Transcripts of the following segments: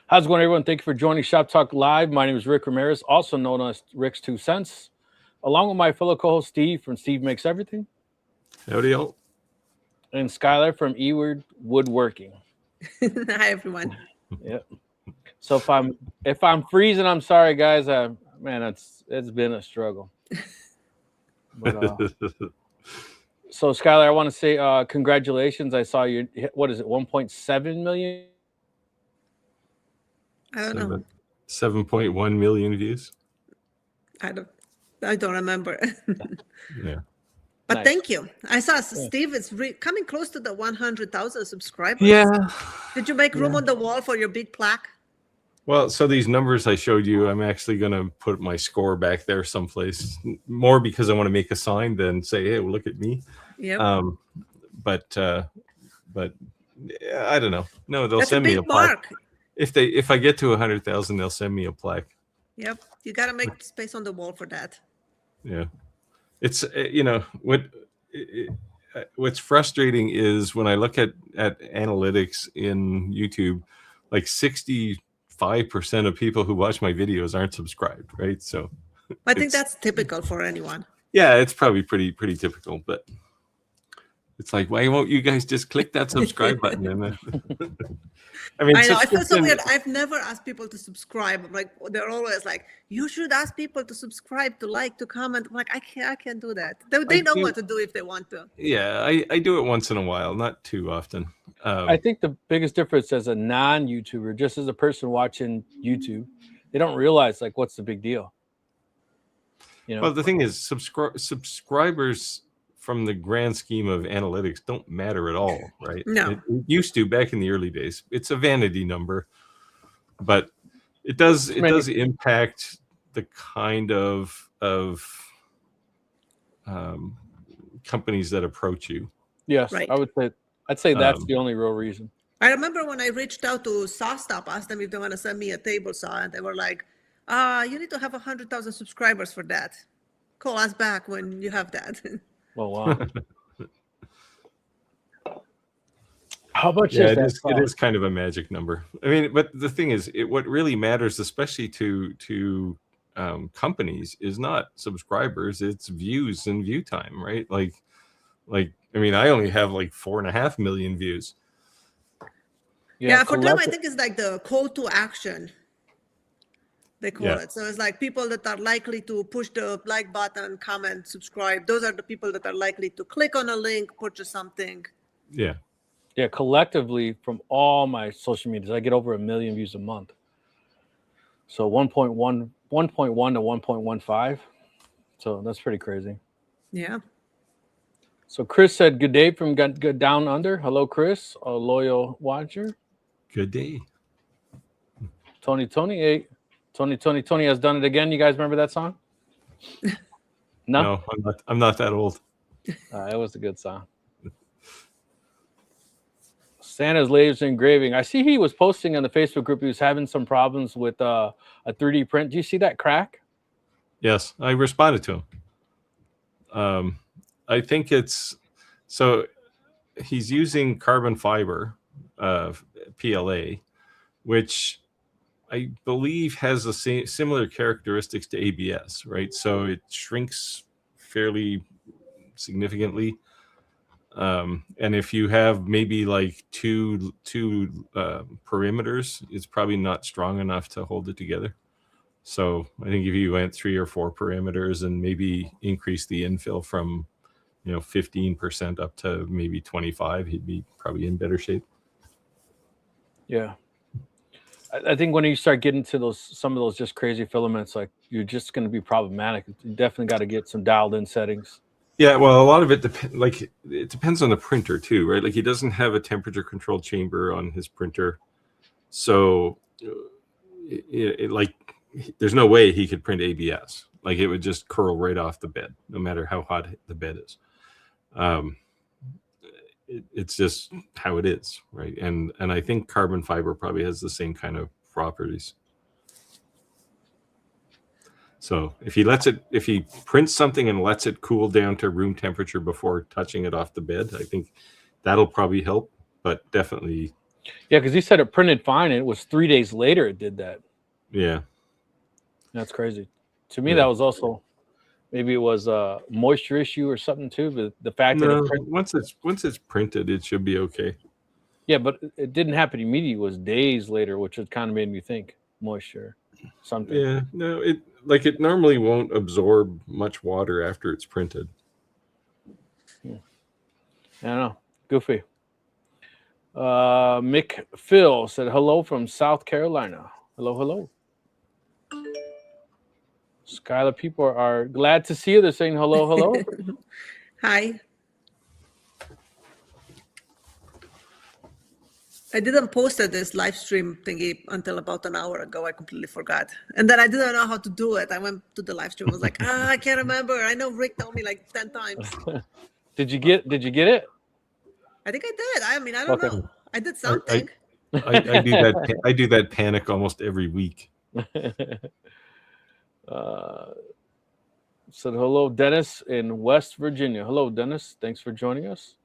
How's it going, everyone? Thank you for joining Shop Talk Live. My name is Rick Ramirez, also known as Rick's 2 Cents, along with my fellow co-host Steve from Steve Makes Everything. Howdy, all. And Skylar from Eward Woodworking. Hi, everyone. Yep. So if I'm freezing, I'm sorry, guys. Man, it's been a struggle. But, so Skylar, I want to say congratulations. I saw you hit, what is it, 1.7 million? I don't know. 7.1 million views. I don't remember. Yeah. But Nice. thank you. I saw Steve is coming close to the 100,000 subscribers. Yeah. Did you make room on the wall for your big plaque? Well, so these numbers I showed you, I'm actually going to put my score back there someplace, more because I want to make a sign than say, hey, well, look at me. Yeah. But yeah, I don't know. No, they'll That's send a me big a plaque. mark. If I get to 100,000, they'll send me a plaque. Yep. You got to make space on the wall for that. Yeah. It's, what's frustrating is when I look at analytics in YouTube, like 65% of people who watch my videos aren't subscribed, right? So I think that's typical for anyone. Yeah, it's probably pretty typical, but it's like, why won't you guys just click that subscribe button? And I mean, I know. I feel so weird. I've never asked people to subscribe. I'm like, they're always like, you should ask people to subscribe, to like, to comment. I'm like, I can't do that. They know what to do if they want to. Yeah, I do it once in a while, not too often. I think the biggest difference as a non-YouTuber, just as a person watching YouTube, they don't realize like what's the big deal. You know? Well, the thing is, subscribers from the grand scheme of analytics don't matter at all, right? No. It used to back in the early days. It's a vanity number, but it does impact the kind of companies that approach you. Yes, Right. I'd say that's the only real reason. I remember when I reached out to SawStop, asked them if they want to send me a table saw, and they were like, you need to have 100,000 subscribers for that. Call us back when you have that. Oh, wow. How about it is kind of a magic number. I mean, but the thing is, what really matters, especially to companies, is not subscribers; it's views and view time, right? Like, I mean, I only have like 4.5 million views. Yeah, for them, I think it's like the call to action. They call it. So it's like people that are likely to push the like button, comment, subscribe. Those are the people that are likely to click on a link, purchase something. Yeah. Yeah, collectively from all my social medias, I get over 1 million views a month. So 1.1 to 1.15. So that's pretty crazy. Yeah. So Chris said, good day from Good Down Under. Hello, Chris, a loyal watcher. Good day. Tony, hey. Tony has done it again. You guys remember that song? No, I'm not that old. It was a good song. Santa's laser engraving. I see he was posting on the Facebook group. He was having some problems with a 3D print. Do you see that crack? Yes, I responded to him. I think so he's using carbon fiber, PLA, which I believe has the similar characteristics to ABS, right? So it shrinks fairly significantly. And if you have maybe like two perimeters, it's probably not strong enough to hold it together. So I think if you went 3 or 4 perimeters and maybe increase the infill from 15% up to maybe 25, he'd be probably in better shape. Yeah. I think when you start getting to some of those just crazy filaments, like you're just going to be problematic. You definitely got to get some dialed in settings. Yeah, well, a lot of it depends on the printer too, right? Like he doesn't have a temperature controlled chamber on his printer, so there's no way he could print ABS. Like it would just curl right off the bed, no matter how hot the bed is. It's just how it is, right? And I think carbon fiber probably has the same kind of properties. So if he prints something and lets it cool down to room temperature before touching it off the bed, I think that'll probably help. But definitely, Yeah, because he said it printed fine, and it was 3 days later it did that. Yeah. That's crazy. To me, that was also maybe it was a moisture issue or something too. But the fact that once it's printed, it should be okay. Yeah, but it didn't happen immediately. It was days later, which kind of made me think moisture, something. Yeah, no, it normally won't absorb much water after it's printed. I don't know. Goofy. Mick Phil said hello from South Carolina. Hello. Skylar, people are glad to see you. They're saying hello. Hi. I didn't post this live stream thingy until about an hour ago. I completely forgot. And then I didn't know how to do it. I went to the live stream. I was like, I can't remember. I know Rick told me like 10 times. Did you get it? I think I did. I mean, I don't know. I did something. I do that. I do that panic almost every week. Said hello, Dennis in West Virginia. Hello, Dennis. Thanks for joining us.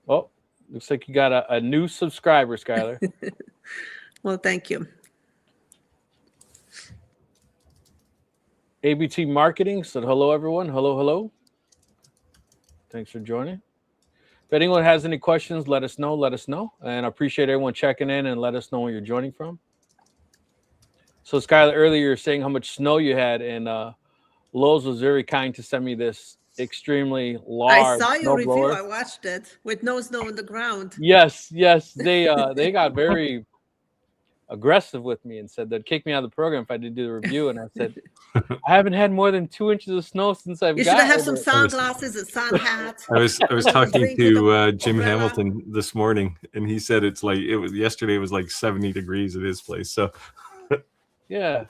Oh, looks like you got a new subscriber, Skylar. Well, thank you. ABT Marketing said hello, everyone. Hello. Thanks for joining. If anyone has any questions, let us know. And I appreciate everyone checking in and let us know where you're joining from. So, Skylar, earlier you were saying how much snow you had, and Lowe's was very kind to send me this extremely large. I saw your review. blower. I watched it with no snow on the ground. Yes. They got very aggressive with me and said they'd kick me out of the program if I did do the review. And I said, I haven't had more than 2 inches of snow since I've got. You should have some sunglasses, a sun hat. I was talking to Jim Hamilton this morning, and he said yesterday it was like 70 degrees at his place. So yeah,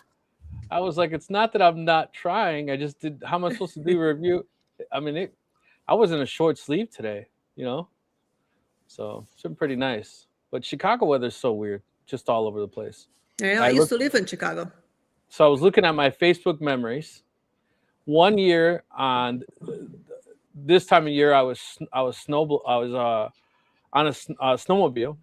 I was like, it's not that I'm not trying. I just did. How am I supposed to do a review? I mean, I was in a short sleeve today, so it's been pretty nice. But Chicago weather is so weird, just all over the place. Yeah, I used to live in Chicago. So I was looking at my Facebook memories. One year on this time of year, I was on a snowmobile,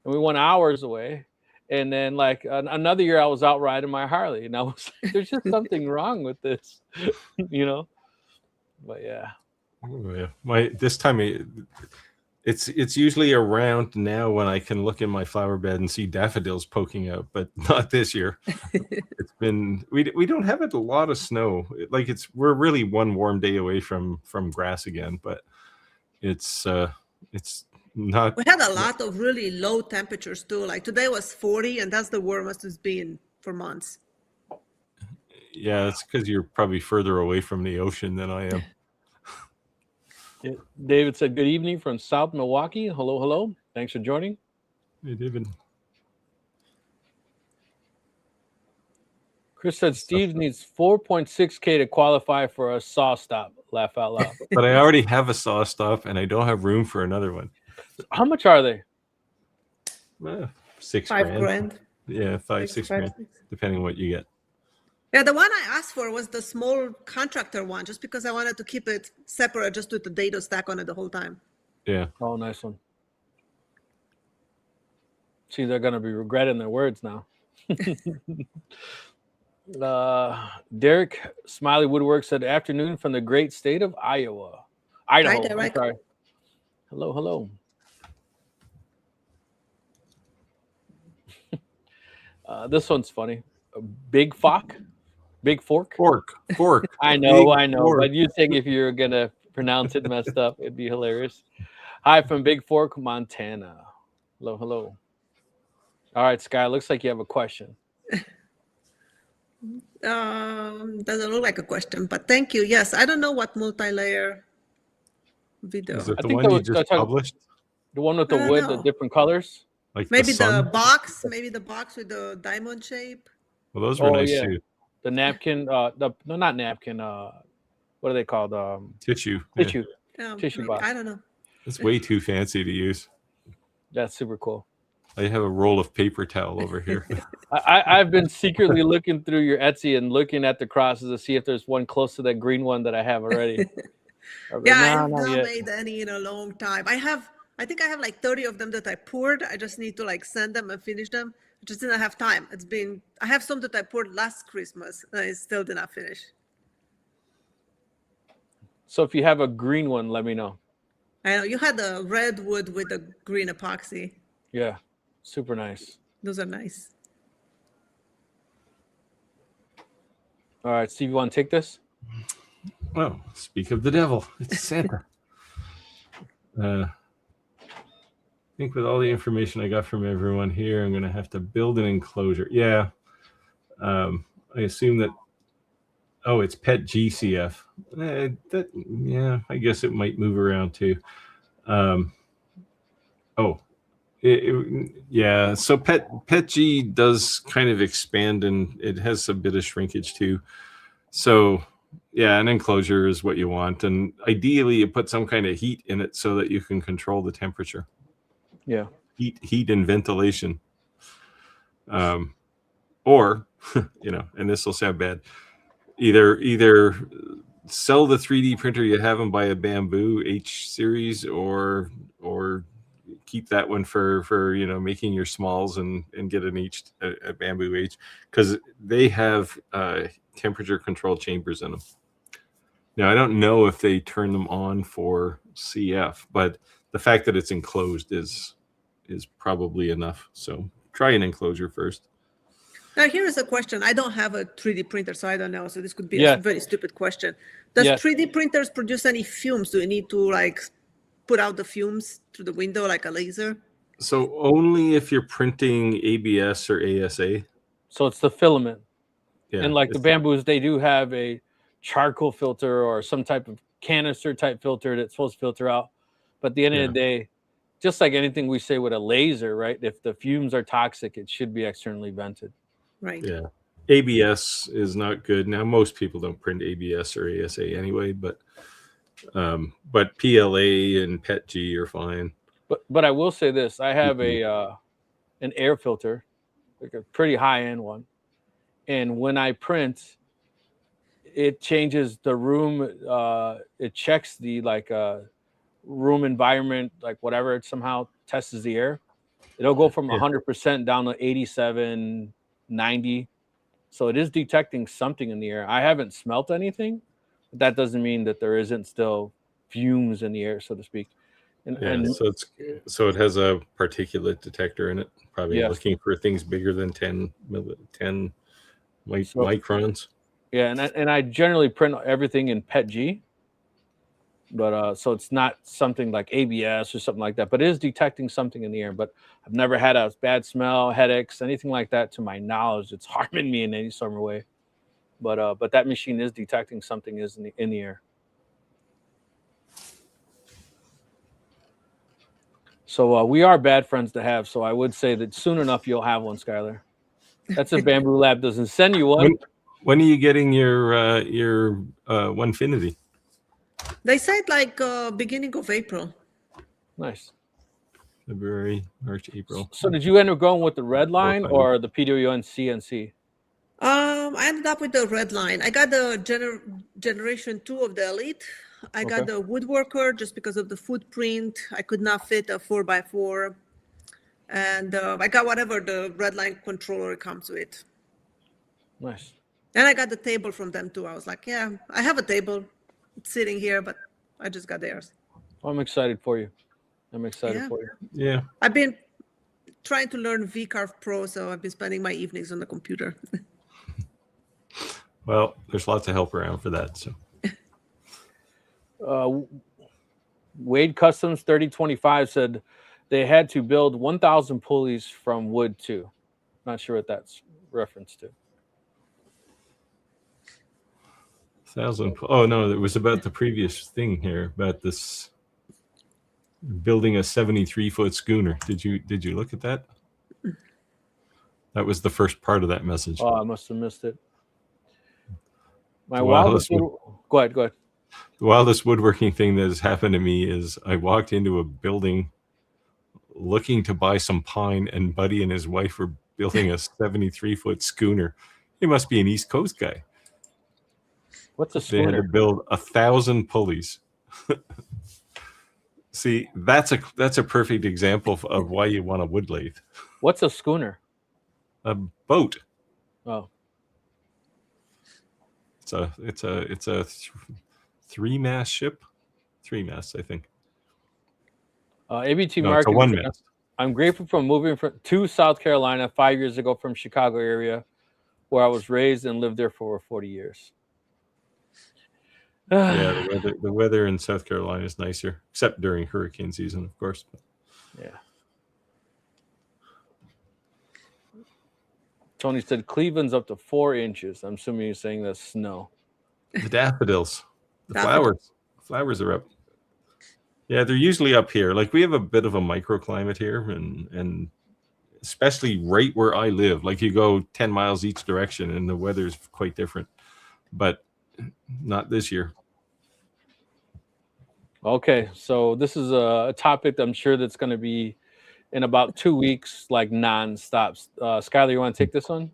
and we went hours away. And then, like another year, I was out riding my Harley, and I was like, "There's just something wrong with this," But yeah. Oh, yeah. This time it's usually around now when I can look in my flower bed and see daffodils poking out, but not this year. It's been we don't have a lot of snow. We're really one warm day away from grass again, but it's not. We had a lot of really low temperatures too. Like today was 40, and that's the warmest it's been for months. Yeah, that's because you're probably further away from the ocean than I am. Yeah. David said, good evening from South Milwaukee. Hello. Thanks for joining. Hey, David. Chris said, Steve needs 4.6K to qualify for a saw stop. Laugh out loud. But I already have a saw stop, and I don't have room for another one. How much are they? $6 grand. Yeah, $6 grand, depending on what you get. Yeah, the one I asked for was the small contractor one, just because I wanted to keep it separate, just with the dado stack on it the whole time. Yeah. Oh, nice one. See, they're going to be regretting their words now. Derek Smiley Woodwork said, afternoon from the great state of Idaho. Hi, Derek. Sorry. Hello. This one's funny. Big fork. I know. Fork. But you think if you're gonna pronounce it messed up, it'd be hilarious. Hi from Big Fork, Montana. Hello. All right, Sky. Looks like you have a question. Doesn't look like a question, but thank you. Yes, I don't know what multi-layer video. Is it the one you just published? The one with the wood, the different colors. Like maybe the box with the diamond shape. Well, those were nice too. The napkin, not napkin. What are they called? Tissue. Tissue box. I don't know. It's way too fancy to use. That's super cool. I have a roll of paper towel over here. I've been secretly looking through your Etsy and looking at the crosses to see if there's one close to that green one that I have already. I have not made any in a long time. I have I think I have like 30 of them that I poured. I just need to like send them and finish them. I just didn't have time. I have some that I poured last Christmas and I still did not finish. So if you have a green one, let me know. I know you had the red wood with the green epoxy. Yeah, super nice. Those are nice. All right, Steve, you want to take this? Oh, speak of the devil, it's Santa. I think with all the information I got from everyone here, I'm going to have to build an enclosure. Yeah. I assume that, oh, it's pet GCF. Yeah, I guess it might move around too. Yeah. So pet G does kind of expand, and it has a bit of shrinkage too. So yeah, an enclosure is what you want, and ideally you put some kind of heat in it so that you can control the temperature. Yeah. Heat and ventilation. Or, and this will sound bad, either sell the 3D printer you have and buy a Bamboo H series, or keep that one for making your smalls and get a Bamboo H, because they have temperature control chambers in them. Now I don't know if they turn them on for CF, but the fact that it's enclosed is probably enough. So try an enclosure first. Now, here is a question. I don't have a 3D printer, so I don't know. So this could be a very stupid question. Does 3D printers produce any fumes? Do you need to like put out the fumes through the window like a laser? So only if you're printing ABS or ASA. So it's the filament. Yeah. And like the Bamboos, they do have a charcoal filter or some type of canister type filter that's supposed to filter out. But at the end of the day, just like anything we say with a laser, right? If the fumes are toxic, it should be externally vented. Right. Yeah. ABS is not good. Now, most people don't print ABS or ASA anyway, but PLA and PETG are fine. But I will say this: I have an air filter, like a pretty high end one, and when I print, it changes the room. It checks the room environment, like whatever. It somehow tests the air. It'll go from 100% down to 87, 90. So it is detecting something in the air. I haven't smelt anything, but that doesn't mean that there isn't still fumes in the air, so to speak. So it has a particulate detector in it, probably looking for things bigger than 10 microns. Yeah, and I generally print everything in PETG, but so it's not something like ABS or something like that, but it is detecting something in the air. But I've never had a bad smell, headaches, anything like that to my knowledge. It's harming me in any sort of way. But that machine is detecting something is in the air. So we are bad friends to have. So I would say that soon enough you'll have one, Skylar. That's if Bamboo Lab doesn't send you one. When are you getting your Onefinity? They said like beginning of April. Nice. February, March, April. So did you end up going with the red line or the PWN CNC? I ended up with the red line. I got the generation 2 of the Elite. I got the woodworker just because of the footprint. I could not fit a 4x4. And I got whatever the red line controller comes with. Nice. And I got the table from them too. I was like, yeah, I have a table. It's sitting here, but I just got theirs. I'm excited for you. For you. Yeah. I've been trying to learn VCarve Pro, so I've been spending my evenings on the computer. Well, there's lots of help around for that. So, Wade Customs 3025 said they had to build 1,000 pulleys from wood too. Not sure what that's reference to. 1,000. Oh no, it was about the previous thing here about this building a 73-foot schooner. Did you look at that? That was the first part of that message. Oh, I must have missed it. Go ahead. The wildest woodworking thing that has happened to me is I walked into a building looking to buy some pine, and Buddy and his wife were building a 73-foot schooner. He must be an East Coast guy. What's a schooner? They had to build 1,000 pulleys. See, that's a perfect example of why you want a wood lathe. What's a schooner? A boat. Oh, It's a 3-mast ship. 3 masts, I think. ABT No, it's a Marketing. 1-mast. I'm grateful for moving to South Carolina 5 years ago from Chicago area, where I was raised and lived there for over 40 years. Yeah, the weather in South Carolina is nicer, except during hurricane season, of course. Yeah. Tony said Cleveland's up to 4 inches. I'm assuming you're saying that's snow. The daffodils, the flowers are up. Yeah, they're usually up here. Like, we have a bit of a microclimate here, and especially right where I live. Like, you go 10 miles each direction, and the weather's quite different. But not this year. Okay, so this is a topic I'm sure that's going to be in about 2 weeks, like nonstop. Skylar, you want to take this one?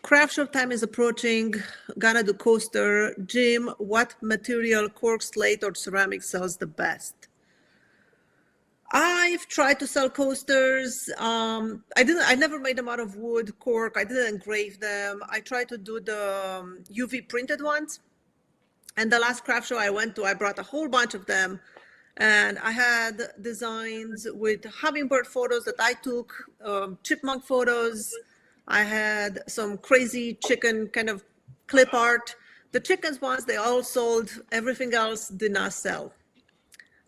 Craft show time is approaching. Gonna do coaster. Jim, what material, cork, slate, or ceramic sells the best? I've tried to sell coasters. I never made them out of wood, cork. I didn't engrave them. I tried to do the UV printed ones. And the last craft show I went to, I brought a whole bunch of them. And I had designs with hummingbird photos that I took, chipmunk photos. I had some crazy chicken kind of clip art. The chickens ones, they all sold. Everything else did not sell.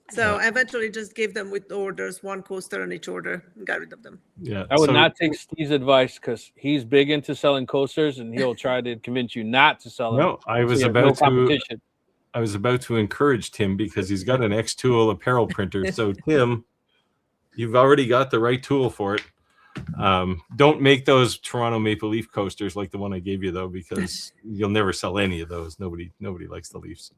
So I eventually just gave them with orders, 1 coaster on each order, and got rid of them. Yeah, I would not take Steve's advice because he's big into selling coasters, and he'll try to convince you not to sell them. No, I was about to encourage Tim because he's got an X-Tool apparel printer. So, Tim, you've already got the right tool for it. Don't make those Toronto Maple Leaf coasters like the one I gave you, though, because you'll never sell any of those. Nobody likes the Leafs.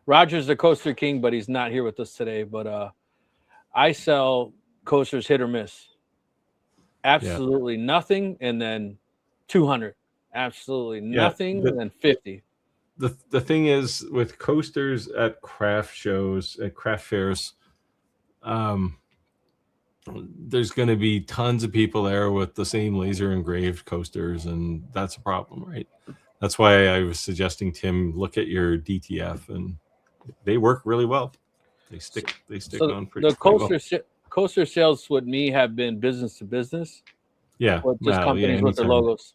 Roger's the coaster king, but he's not here with us today. But I sell coasters hit or miss. Absolutely nothing, and then 200. Absolutely nothing, and then 50. The thing is, with coasters at craft shows, at craft fairs, there's going to be tons of people there with the same laser engraved coasters, and that's a problem, right? That's why I was suggesting, Tim, look at your DTF, and they work really well. They stick on pretty well. Coaster sales with me have been business to business. Yeah, or just companies with their logos.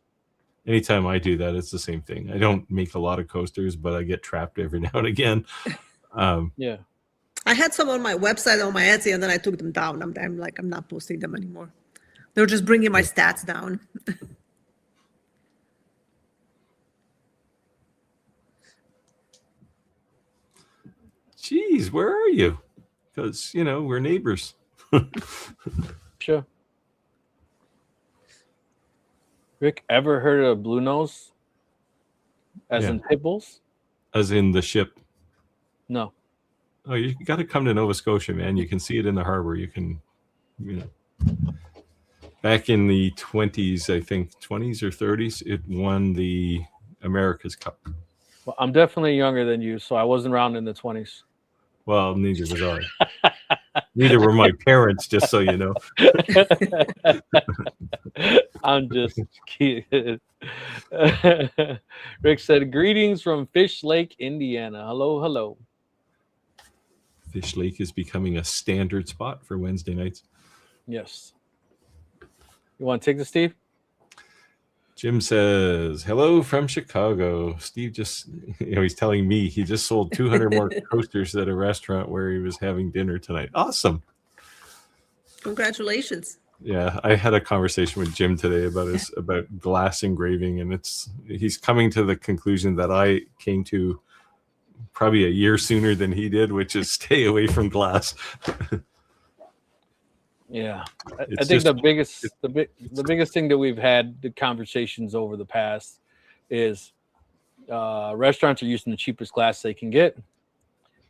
Anytime I do that, it's the same thing. I don't make a lot of coasters, but I get trapped every now and again. Yeah. I had some on my website, on my Etsy, and then I took them down. I'm like, I'm not posting them anymore. They're just bringing my stats down. Jeez, where are you? Because, we're neighbors. Sure. Rick, ever heard of Blue Nose? As in pit bulls? As in the ship? No. Oh, you got to come to Nova Scotia, man. You can see it in the harbor. You can, back in the 20s, I think, 20s or 30s, it won the America's Cup. Well, I'm definitely younger than you, so I wasn't around in the 20s. Well, neither was I. Neither were my parents, just so you know. I'm just kidding. Rick said, greetings from Fish Lake, Indiana. Hello, hello. Fish Lake is becoming a standard spot for Wednesday nights. Yes. You want to take this, Steve? Jim says, hello from Chicago. Steve just, he's telling me he just sold 200 more coasters at a restaurant where he was having dinner tonight. Awesome. Congratulations. Yeah, I had a conversation with Jim today about glass engraving, and he's coming to the conclusion that I came to probably a year sooner than he did, which is stay away from glass. Yeah, I think the biggest thing that we've had the conversations over the past is restaurants are using the cheapest glass they can get,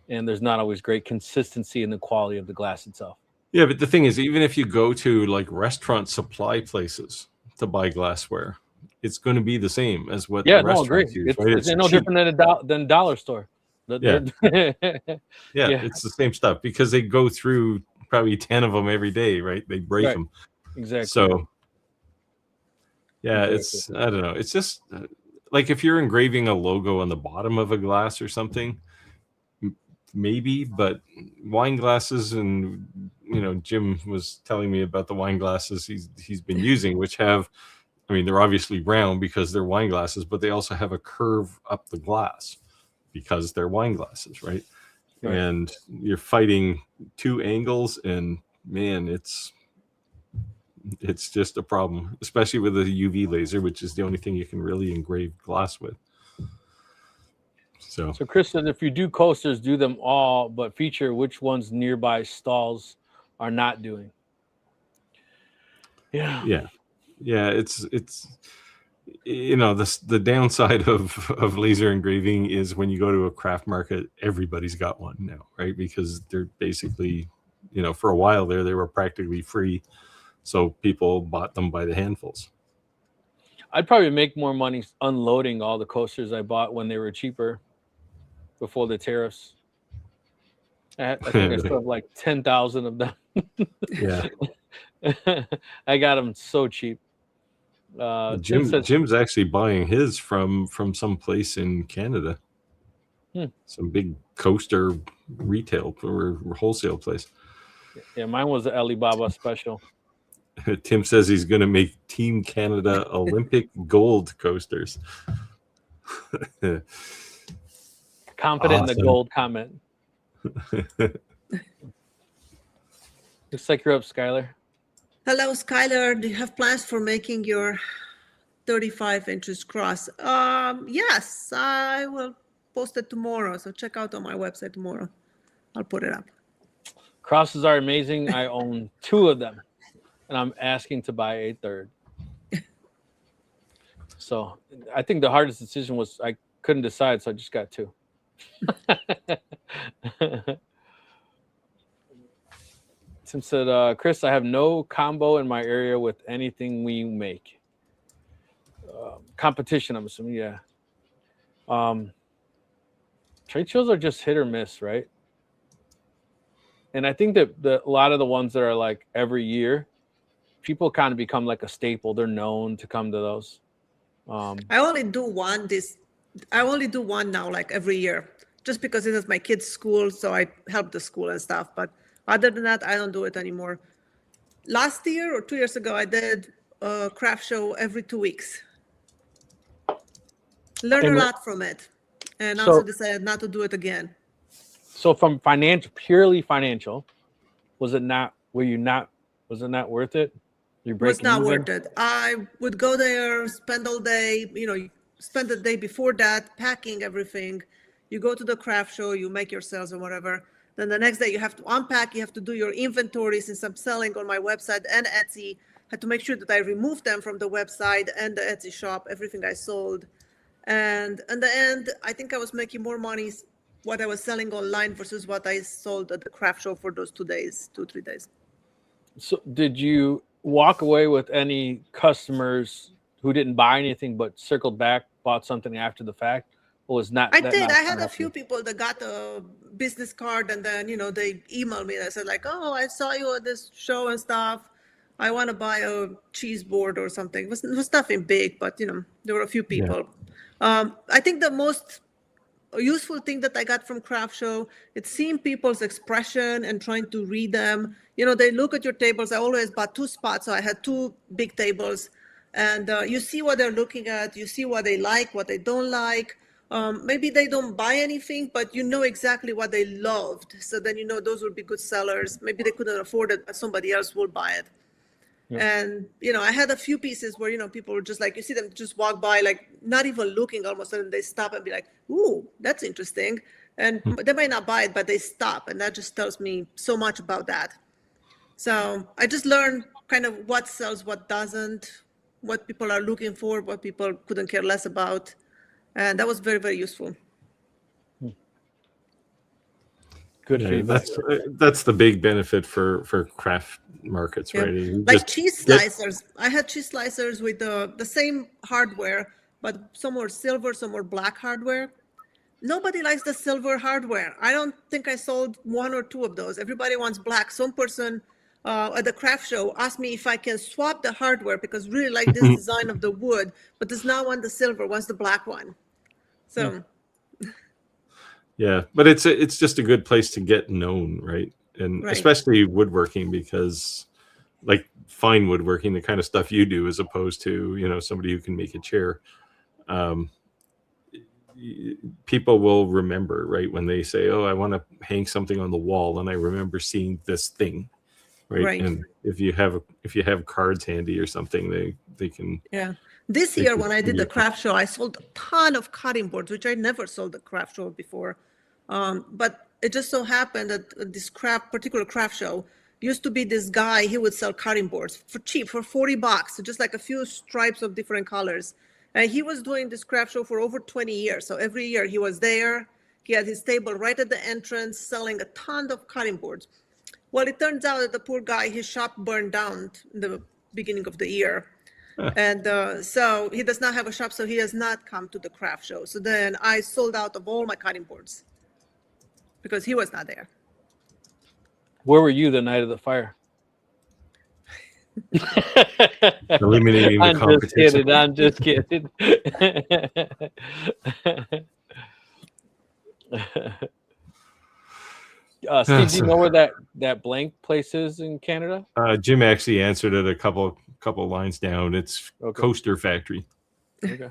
and there's not always great consistency in the quality of the glass itself. Yeah, but the thing is, even if you go to like restaurant supply places to buy glassware, it's going to be the same as what Yeah, the no, agree. restaurants use, right? It's no cheap. different than dollar store. Yeah. Yeah, It's the same stuff because they go through probably 10 of them every day, right? They break them. Exactly. So, yeah, it's, I don't know. It's just like if you're engraving a logo on the bottom of a glass or something, maybe, but wine glasses, and Jim was telling me about the wine glasses he's been using, which have, I mean, they're obviously round because they're wine glasses, but they also have a curve up the glass because they're wine glasses, right? And you're fighting two angles, and man, it's just a problem, especially with a UV laser, which is the only thing you can really engrave glass with. So Chris said, if you do coasters, do them all, but feature which ones nearby stalls are not doing. Yeah. It's the downside of laser engraving is when you go to a craft market, everybody's got one now, right? Because they're basically, for a while there, they were practically free, so people bought them by the handfuls. I'd probably make more money unloading all the coasters I bought when they were cheaper before the tariffs. I think I still have like 10,000 of them. Yeah. I got them so cheap. Jim's actually buying his from some place in Canada. Some big coaster retail or wholesale place. Yeah, mine was the Alibaba special. Tim says he's going to make Team Canada Olympic gold coasters. Confident in the gold comment. Looks like you're up, Skylar. Hello, Skylar. Do you have plans for making your 35 inches cross? Yes, I will post it tomorrow. So check out on my website tomorrow. I'll put it up. Crosses are amazing. I own 2 of them, and I'm asking to buy a 3rd. So I think the hardest decision was I couldn't decide, so I just got 2. Tim said, Chris, I have no combo in my area with anything we make. Competition, I'm assuming, yeah. Trade shows are just hit or miss, right? And I think that a lot of the ones that are like every year, people kind of become like a staple. They're known to come to those. I only do one now, like every year, just because it is my kids' school, so I help the school and stuff. But other than that, I don't do it anymore. Last year or 2 years ago, I did a craft show every 2 weeks. Learned a lot from it, and also decided not to do it again. So from purely financial, was it not worth it? It was not worth it. I would go there, spend all day, spend the day before that packing everything. You go to the craft show, you make your sales or whatever. Then the next day you have to unpack, you have to do your inventory. Since I'm selling on my website and Etsy, had to make sure that I remove them from the website and the Etsy shop, everything I sold. And in the end, I think I was making more money what I was selling online versus what I sold at the craft show for those 2 days, 2-3 days. So did you walk away with any customers who didn't buy anything but circled back, bought something after the fact? Or was not? I did. I had a few people that got a business card, and then they emailed me and I said like, "Oh, I saw you at this show and stuff. I want to buy a cheese board or something." It was nothing big, but there were a few people. Yeah. I think the most useful thing that I got from craft show, it's seeing people's expression and trying to read them. They look at your tables. I always bought 2 spots, so I had 2 big tables, and you see what they're looking at. You see what they like, what they don't like. Maybe they don't buy anything, but you know exactly what they loved. So then those would be good sellers. Maybe they couldn't afford it, but somebody else will buy it. Yeah. And I had a few pieces where people were just like, you see them just walk by, like not even looking, almost, and they stop and be like, "Ooh, that's interesting." And they might not buy it, but they stop, and that just tells me so much about that. So I just learned kind of what sells, what doesn't, what people are looking for, what people couldn't care less about. And that was very, very useful. Good feedback. That's the big benefit for craft markets, right? Like cheese slicers. I had cheese slicers with the same hardware, but some were silver, some were black hardware. Nobody likes the silver hardware. I don't think I sold 1 or 2 of those. Everybody wants black. Some person at the craft show asked me if I can swap the hardware because really like this design of the wood, but does not want the silver, wants the black one. So yeah, but it's just a good place to get known, right? And especially woodworking, because like fine woodworking, the kind of stuff you do, as opposed to, you know, somebody who can make a chair. People will remember, right, when they say, "Oh, I want to hang something on the wall," and I remember seeing this thing, right? And if you have cards handy or something, they can. Yeah. This year, when I did the craft show, I sold a ton of cutting boards, which I never sold the craft show before. But it just so happened that this particular craft show used to be this guy. He would sell cutting boards for cheap, for $40, just like a few stripes of different colors. And he was doing this craft show for over 20 years. So every year he was there. He had his table right at the entrance, selling a ton of cutting boards. Well, it turns out that the poor guy, his shop burned down in the beginning of the year. And so he does not have a shop, so he has not come to the craft show. So then I sold out of all my cutting boards because he was not there. Where were you the night of the fire? Eliminating the competition. I'm just kidding. Steve, do you know where that blank place is in Canada? Jim actually answered it a couple lines down. It's Coaster Factory. Okay.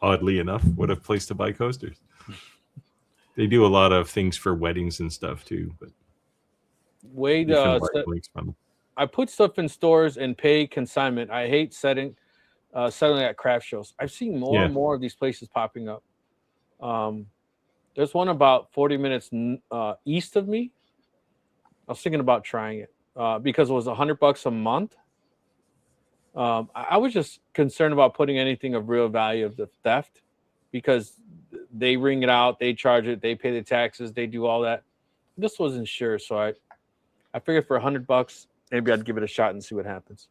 Oddly enough, what a place to buy coasters. They do a lot of things for weddings and stuff too. But Wade, I put stuff in stores and pay consignment. I hate settling at craft shows. I've seen more and more of these places popping up. There's one about 40 minutes east of me. I was thinking about trying it because it was $100 a month. I was just concerned about putting anything of real value of the theft, because they ring it out, they charge it, they pay the taxes, they do all that. I just wasn't sure, so I figured for $100, maybe I'd give it a shot and see what happens.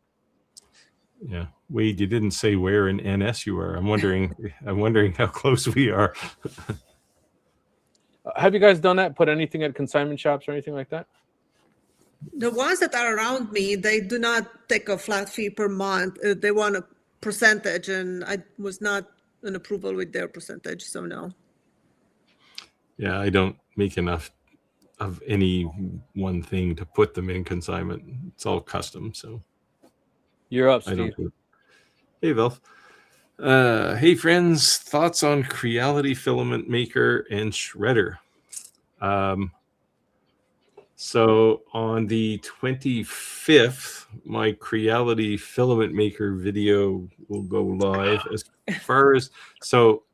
Yeah, Wade, you didn't say where in NS you are. I'm wondering how close we are. Have you guys done that? Put anything at consignment shops or anything like that? The ones that are around me, they do not take a flat fee per month. They want a percentage, and I was not in approval with their percentage, so no. Yeah, I don't make enough of any one thing to put them in consignment. It's all custom, so. You're up, Steve. Hey, Velf. Hey, friends. Thoughts on Creality Filament Maker and Shredder? So on the 25th, my Creality Filament Maker video will go live. As far as, so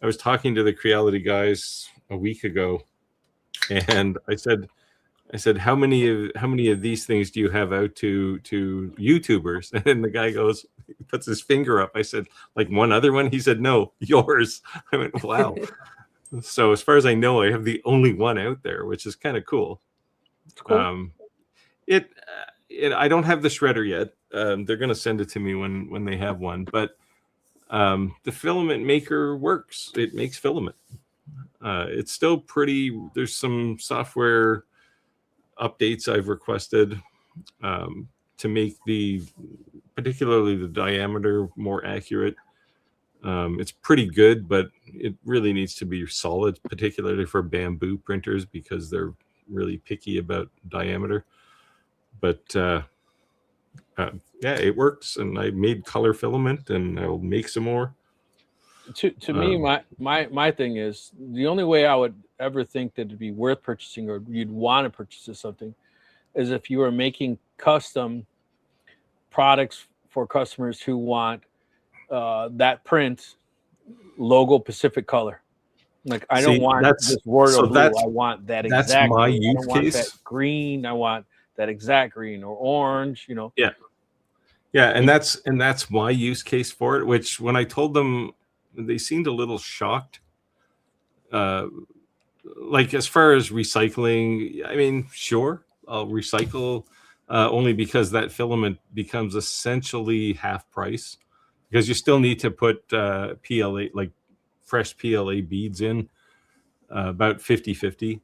I was talking to the Creality guys a week ago, and I said, how many of these things do you have out to YouTubers? And the guy goes, he puts his finger up. I said, like one other one? He said, no, yours. I went, wow. So as far as I know, I have the only one out there, which is kind of cool. Cool. I don't have the shredder yet. They're going to send it to me when they have one, but the filament maker works. It makes filament. It's still pretty, there's some software updates I've requested to make particularly the diameter more accurate. It's pretty good, but it really needs to be solid, particularly for bamboo printers, because they're really picky about diameter. But yeah, it works, and I made color filament, and I'll make some more. To me, my thing is, the only way I would ever think that it'd be worth purchasing, or you'd want to purchase something, is if you were making custom products for customers who want that print logo Pacific color. Like, I don't want this word of blue. I want that exact. That's my blue. use case. That green. I want that exact green or orange. You know. Yeah. Yeah, and that's my use case for it. Which, when I told them, they seemed a little shocked. like as far as recycling, I mean, sure, I'll recycle only because that filament becomes essentially half price, because you still need to put PLA, like fresh PLA beads in, about 50-50.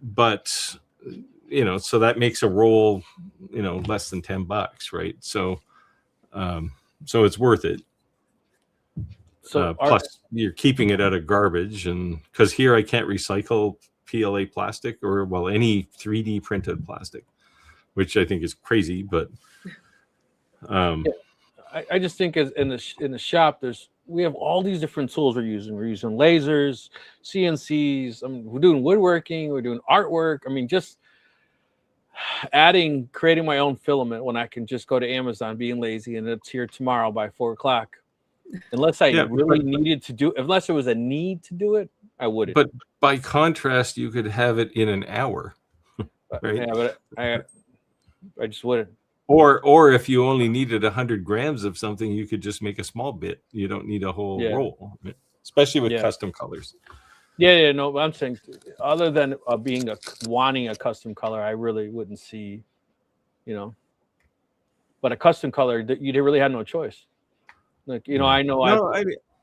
But so that makes a roll, less than $10, right? So it's worth it. So plus you're keeping it out of garbage, and because here I can't recycle PLA plastic or any 3D printed plastic, which I think is crazy. But I just think as in the shop, we have all these different tools we're using. We're using lasers, CNCs. I mean, we're doing woodworking. We're doing artwork. I mean, just creating my own filament when I can just go to Amazon, being lazy, and it's here tomorrow by 4:00. Unless I really needed to do, unless there was a need to do it, I wouldn't. But by contrast, you could have it in an hour, right? Yeah, but I just wouldn't. Or if you only needed 100 grams of something, you could just make a small bit. You don't need a whole roll, especially with custom colors. Yeah, no, I'm saying other than wanting a custom color, I really wouldn't see, but a custom color, you really had no choice. Like, I know. I'll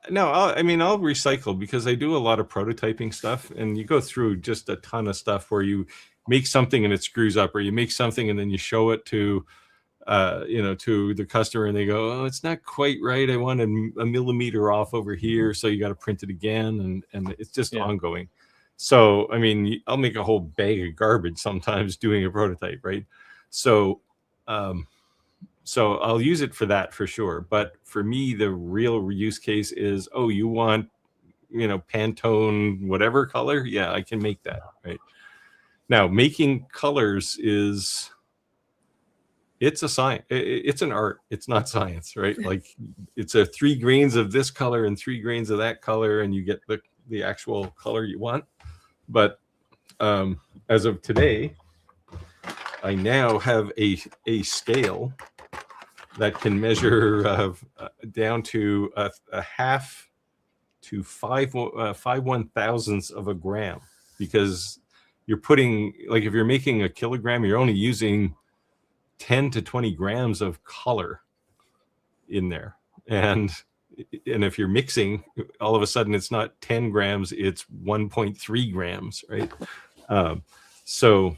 recycle because I do a lot of prototyping stuff, and you go through just a ton of stuff where you make something and it screws up, or you make something and then you show it to the customer and they go, oh, it's not quite right. I want a millimeter off over here. So you got to print it again. And it's just ongoing. So, I mean, I'll make a whole bag of garbage sometimes doing a prototype, right? So I'll use it for that for sure. But for me, the real use case is, you want, Pantone, whatever color. Yeah, I can make that. Right now, making colors it's a science. It's an art. It's not science, right? Like it's 3 grains of this color and 3 grains of that color, and you get the actual color you want. But as of today, I now have a scale that can measure down to a half to 5/1000ths of a gram, because you're putting, like, if you're making a kilogram, you're only using 10 to 20 grams of color in there. And if you're mixing, all of a sudden it's not 10 grams, it's 1.3 grams, right? So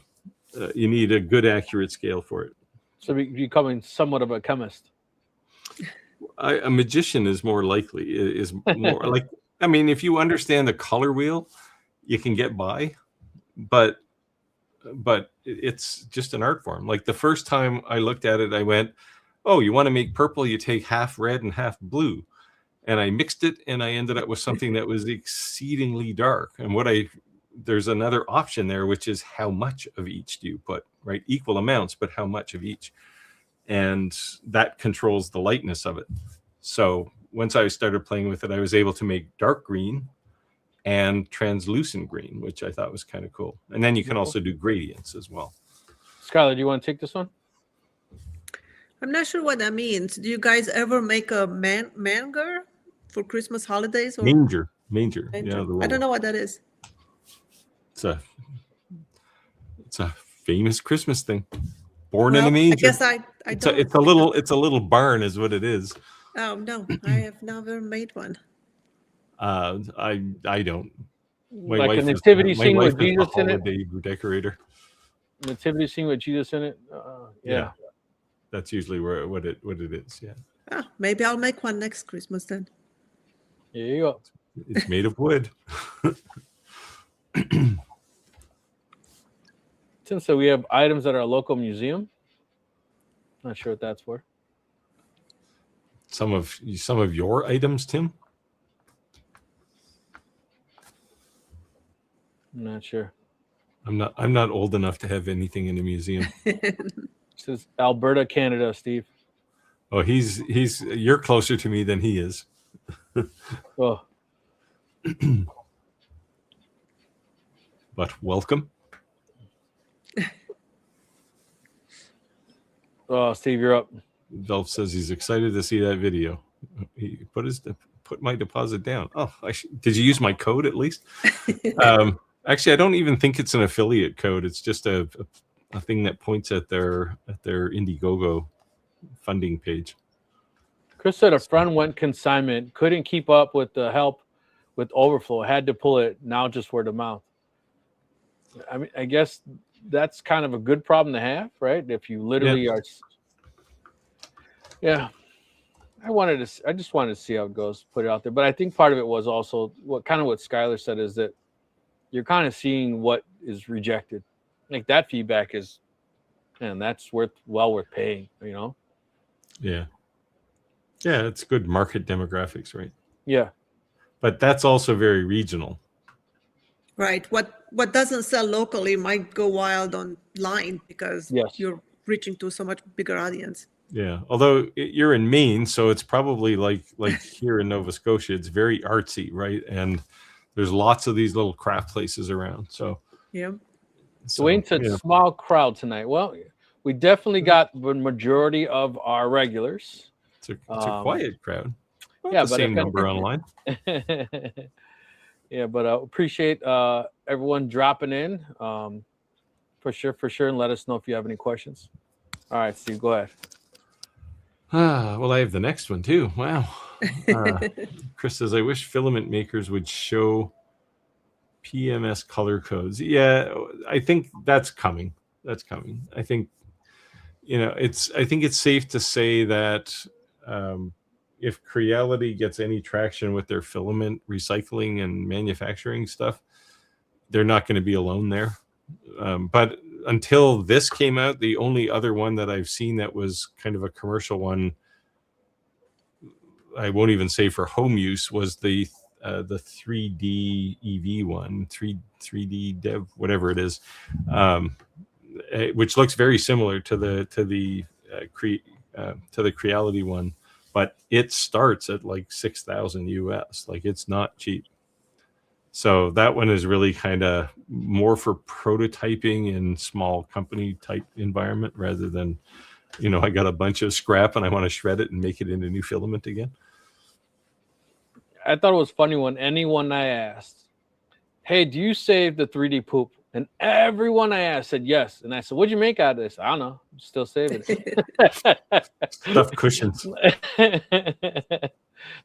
you need a good accurate scale for it. So becoming somewhat of a chemist. A magician is more likely, is more like, I mean, if you understand the color wheel, you can get by, but it's just an art form. Like the first time I looked at it, I went, oh, you want to make purple, you take half red and half blue. And I mixed it and I ended up with something that was exceedingly dark. And there's another option there, which is how much of each do you put, right? Equal amounts, but how much of each? And that controls the lightness of it. So once I started playing with it, I was able to make dark green and translucent green, which I thought was kind of cool. And then you can also do gradients as well. Skylar, do you want to take this one? I'm not sure what that means. Do you guys ever make a manger for Christmas holidays? Or? Manger. Yeah, I don't know what that is. It's a famous Christmas thing. Born in a manger. I guess I don't. It's a little barn is what it is. Oh no, I have never made one. I don't. My like wife a nativity scene with Jesus in it. Decorator. Nativity scene with Jesus in it. Yeah. That's usually what it is. Yeah. Oh, maybe I'll make one next Christmas then. There you go. It's made of wood. Tim said we have items at our local museum. Not sure what that's for. Some of your items, Tim? I'm not sure. I'm not old enough to have anything in a museum. This is Alberta, Canada, Steve. Oh, you're closer to me than he is. Oh. But welcome. Oh, Steve, you're up. Dolph says he's excited to see that video. He put put my deposit down. Oh, did you use my code at least? Actually, I don't even think it's an affiliate code. It's just a thing that points at their Indiegogo funding page. Chris said a friend went consignment, couldn't keep up with the help with overflow, had to pull it now just word of mouth. I mean, I guess that's kind of a good problem to have, right? If you literally are. Yeah. I just wanted to see how it goes, put it out there. But I think part of it was also what Skylar said is that you're kind of seeing what is rejected. Like that feedback is, and that's worth paying, you know? Yeah. Yeah, it's good market demographics, right? Yeah. But that's also very regional. Right. What doesn't sell locally might go wild online because you're reaching to so much bigger audience. Yeah, although you're in Maine, so it's probably like here in Nova Scotia, it's very artsy, right? And there's lots of these little craft places around. So yeah. Dwayne said small crowd tonight. Well, we definitely got the majority of our regulars. It's a quiet crowd. Not yeah, the but same number online. Yeah, but appreciate everyone dropping in. For sure, and let us know if you have any questions. All right, Steve, go ahead. Well, I have the next one too. Wow. Chris says, I wish filament makers would show PMS color codes. Yeah, I think that's coming. I think, I think it's safe to say that if Creality gets any traction with their filament recycling and manufacturing stuff, they're not going to be alone there. But until this came out, the only other one that I've seen that was kind of a commercial one, I won't even say for home use, was the 3D EV one, 3D Dev, whatever it is, which looks very similar to the Creality one, but it starts at like $6,000 US. Like it's not cheap. So that one is really kind of more for prototyping in small company type environment rather than, I got a bunch of scrap and I want to shred it and make it into new filament again. I thought it was funny when anyone I asked, hey, do you save the 3D poop? And everyone I asked said yes. And I said, what'd you make out of this? I don't know. I'm still saving it. Stuffed cushions. But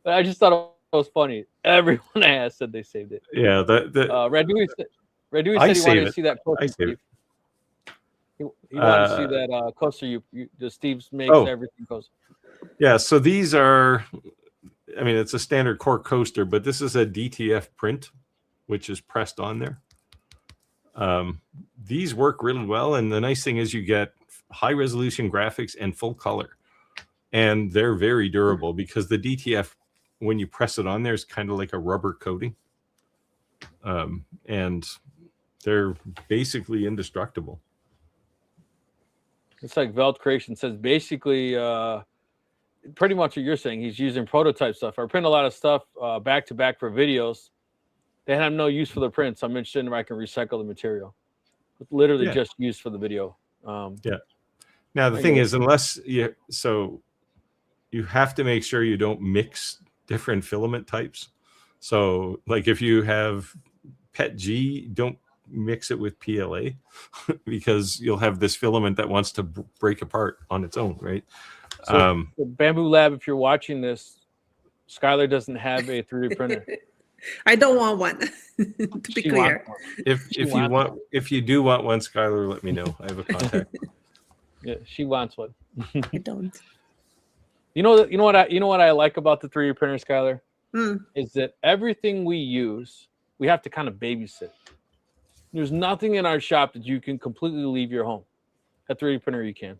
I just thought it was funny. Everyone I asked said they saved it. Yeah. Red Dewey said he wanted to see that coaster. I save it. He wanted to see that coaster the Steve's makes everything coaster. Yeah. So these are, it's a standard core coaster, but this is a DTF print, which is pressed on there. These work really well. And the nice thing is you get high resolution graphics and full color. And they're very durable because the DTF, when you press it on there, is kind of like a rubber coating. And they're basically indestructible. It's like Veld Creation says, basically, pretty much what you're saying. He's using prototype stuff. I print a lot of stuff back to back for videos. They have no use for the prints. I'm interested in if I can recycle the material. It's literally just used for the video. Yeah. Now the thing is, unless you have to make sure you don't mix different filament types. So like if you have PETG, don't mix it with PLA because you'll have this filament that wants to break apart on its own, right? So the Bamboo Lab, if you're watching this, Skylar doesn't have a 3D printer. I don't want one. To be clear. If you do want one, Skylar, let me know. I have a contact. Yeah, she wants one. I don't. You know what I like about the 3D printer, Skylar, is that everything we use, we have to kind of babysit. There's nothing in our shop that you can completely leave your home. A 3D printer, you can.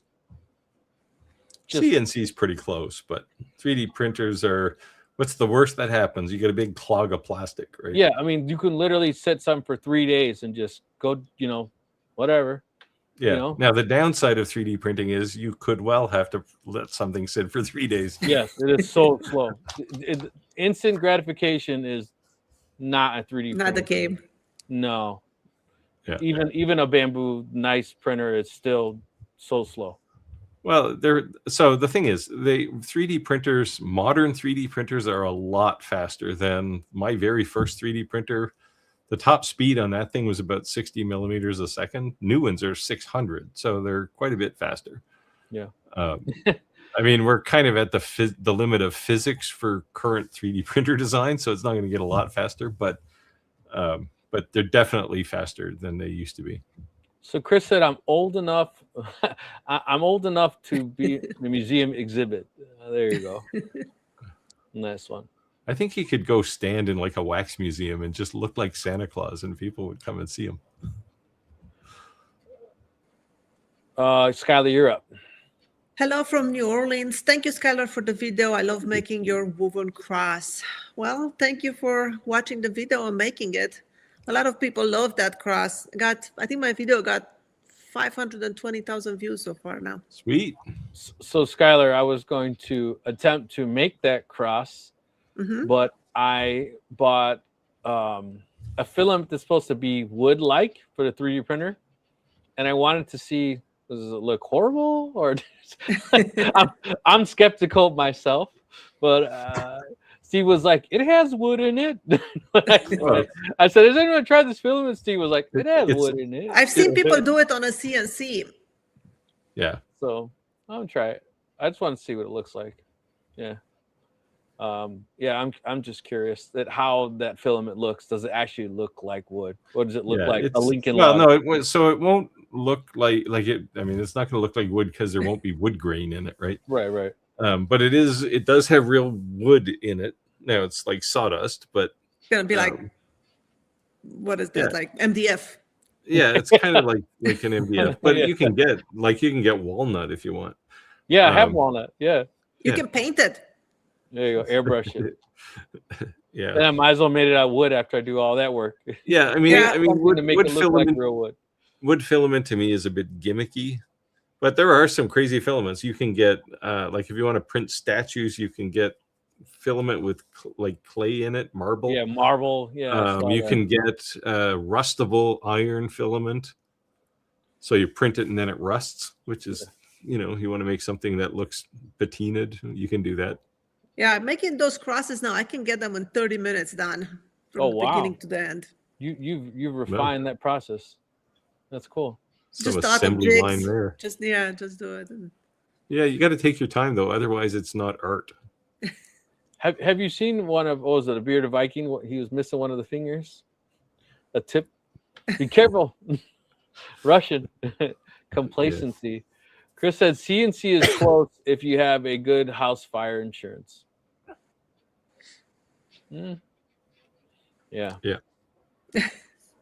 CNC is pretty close, but 3D printers are. What's the worst that happens? You get a big clog of plastic, right? Yeah, you can literally set something for 3 days and just go, whatever. Yeah. Now the downside of 3D printing is you could well have to let something sit for 3 days. Yes, it is so slow. Instant gratification is not a 3D. Not the game. No. Yeah. Even a Bamboo nice printer is still so slow. Well, so the thing is, modern 3D printers are a lot faster than my very first 3D printer. The top speed on that thing was about 60 millimeters a second. New ones are 600, so they're quite a bit faster. Yeah. I mean, we're kind of at the limit of physics for current 3D printer design, so it's not going to get a lot faster, but they're definitely faster than they used to be. So Chris said, "I'm old enough. I'm old enough to be in a museum exhibit." There you go. Nice one. I think he could go stand in like a wax museum and just look like Santa Claus, and people would come and see him. Skylar, you're up. Hello from New Orleans. Thank you, Skylar, for the video. I love making your woven cross. Well, thank you for watching the video and making it. A lot of people love that cross. I think my video got 520,000 views so far now. Sweet. So Skylar, I was going to attempt to make that cross, but I bought a filament that's supposed to be wood-like for the 3D printer, and I wanted to see, does it look horrible, or I'm skeptical myself, but Steve was like, it has wood in it. I said, has anyone tried this filament? Steve was like, it has wood in it. I've seen people do it on a CNC. Yeah. So I'll try it. I just want to see what it looks like. Yeah. I'm just curious that how that filament looks. Does it actually look like wood? What does it look like? A Lincoln log? No, so it won't look like it. I mean, it's not going to look like wood because there won't be wood grain in it, right? Right. But it does have real wood in it. Now it's like sawdust, but it's gonna be like, what is that? Yeah. Like MDF. Yeah, it's kind of like an MDF, but you can get walnut if you want. Yeah, I have walnut. Yeah. You can paint it. There you go, airbrush it. Yeah. Then I might as well made it out of wood after I do all that work. Yeah, I mean, wood to make it look filament, like real wood. Wood filament to me is a bit gimmicky, but there are some crazy filaments you can get. Like if you want to print statues, you can get filament with like clay in it, marble. Yeah, marble. Yeah. You can get rustable iron filament. So you print it and then it rusts, which is, you want to make something that looks patinaed. You can do that. Yeah, making those crosses now, I can get them in 30 minutes done from the beginning to the end. You've refined that process. That's cool. Some assembly line there. Just do it. Yeah, you got to take your time though, otherwise it's not art. Have you seen one of, was it a bearded Viking? He was missing one of the fingers. A tip. Be careful. Russian complacency. Yeah. Chris said CNC is close if you have a good house fire insurance. Yeah.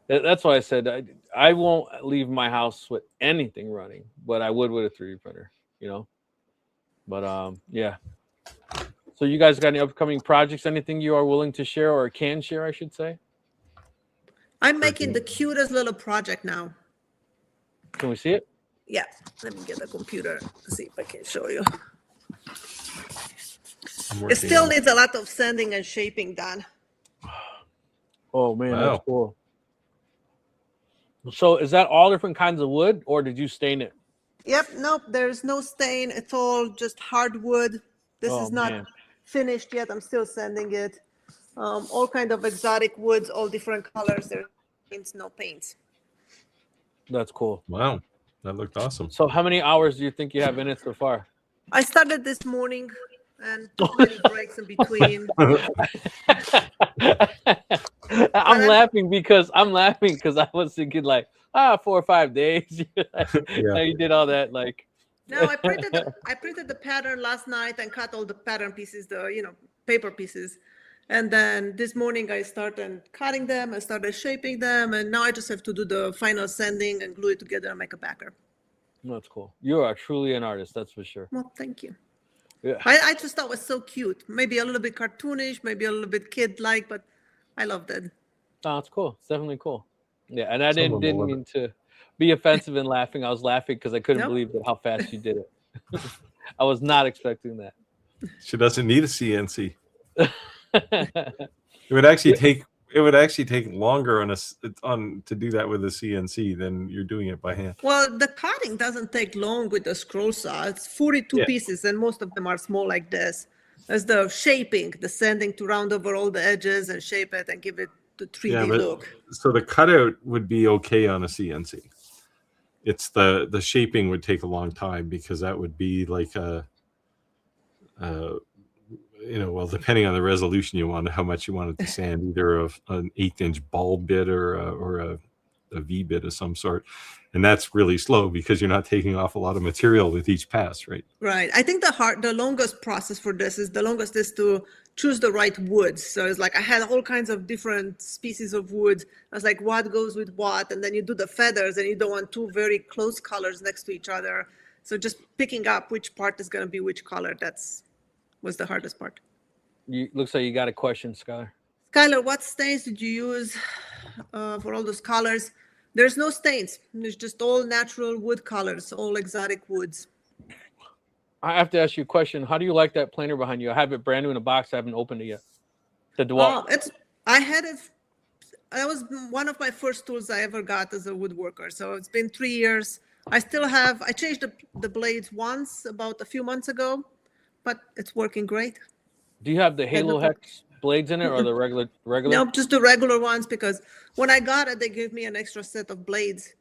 That's why I said I won't leave my house with anything running, but I would with a 3D printer, But yeah. So you guys got any upcoming projects? Anything you are willing to share or can share, I should say? I'm making the cutest little project now. Can we see it? Yeah. Let me get the computer and see if I can show you. It still needs a lot of sanding and shaping done. Oh, man, that's cool. So is that all different kinds of wood, or did you stain it? Yep. Nope. There's no stain. It's all just hardwood. This is not finished yet. I'm still sanding it. All kind of exotic woods, all different colors. There's no paints. That's cool. Wow. That looked awesome. So how many hours do you think you have in it so far? I started this morning and took many breaks in between. I'm laughing because I was thinking like, 4 or 5 days. You did all that like. No, I printed the pattern last night and cut all the pattern pieces, the paper pieces. And then this morning I started cutting them and started shaping them. And now I just have to do the final sanding and glue it together and make a backer. That's cool. You are truly an artist, that's for sure. Well, thank you. Yeah. I just thought it was so cute. Maybe a little bit cartoonish, maybe a little bit kid-like, but I loved it. Oh, it's cool. It's definitely cool. Yeah, and I didn't mean to be offensive and laughing. I was laughing because I couldn't believe how fast you did it. I was not expecting that. She doesn't need a CNC. It would actually take it would actually take longer to do that with a CNC than you're doing it by hand. Well, the cutting doesn't take long with the scroll saw. It's 42 pieces, and most of them are small like this. There's the shaping, the sanding to round over all the edges and shape it and give it the 3D look. So the cutout would be okay on a CNC. It's the shaping would take a long time, because that would be like well, depending on the resolution you want, how much you want it to sand, either an 1/8" ball bit or a V bit of some sort. And that's really slow because you're not taking off a lot of material with each pass, right? Right. I think the longest process for this is to choose the right woods. So it's like I had all kinds of different species of wood. I was like, what goes with what? And then you do the feathers, and you don't want two very close colors next to each other. So just picking up which part is going to be which color, was the hardest part. Looks like you got a question, Skylar. Skylar, what stains did you use for all those colors? There's no stains. There's just all natural wood colors, all exotic woods. I have to ask you a question. How do you like that planer behind you? I have it brand new in a box. I haven't opened it yet. The DeWalt. I had it. That was one of my first tools I ever got as a woodworker. So it's been 3 years. I changed the blades once about a few months ago, but it's working great. Do you have the Halo Hex blades in it, or the regular? No, just the regular ones, because when I got it, they gave me an extra set of blades.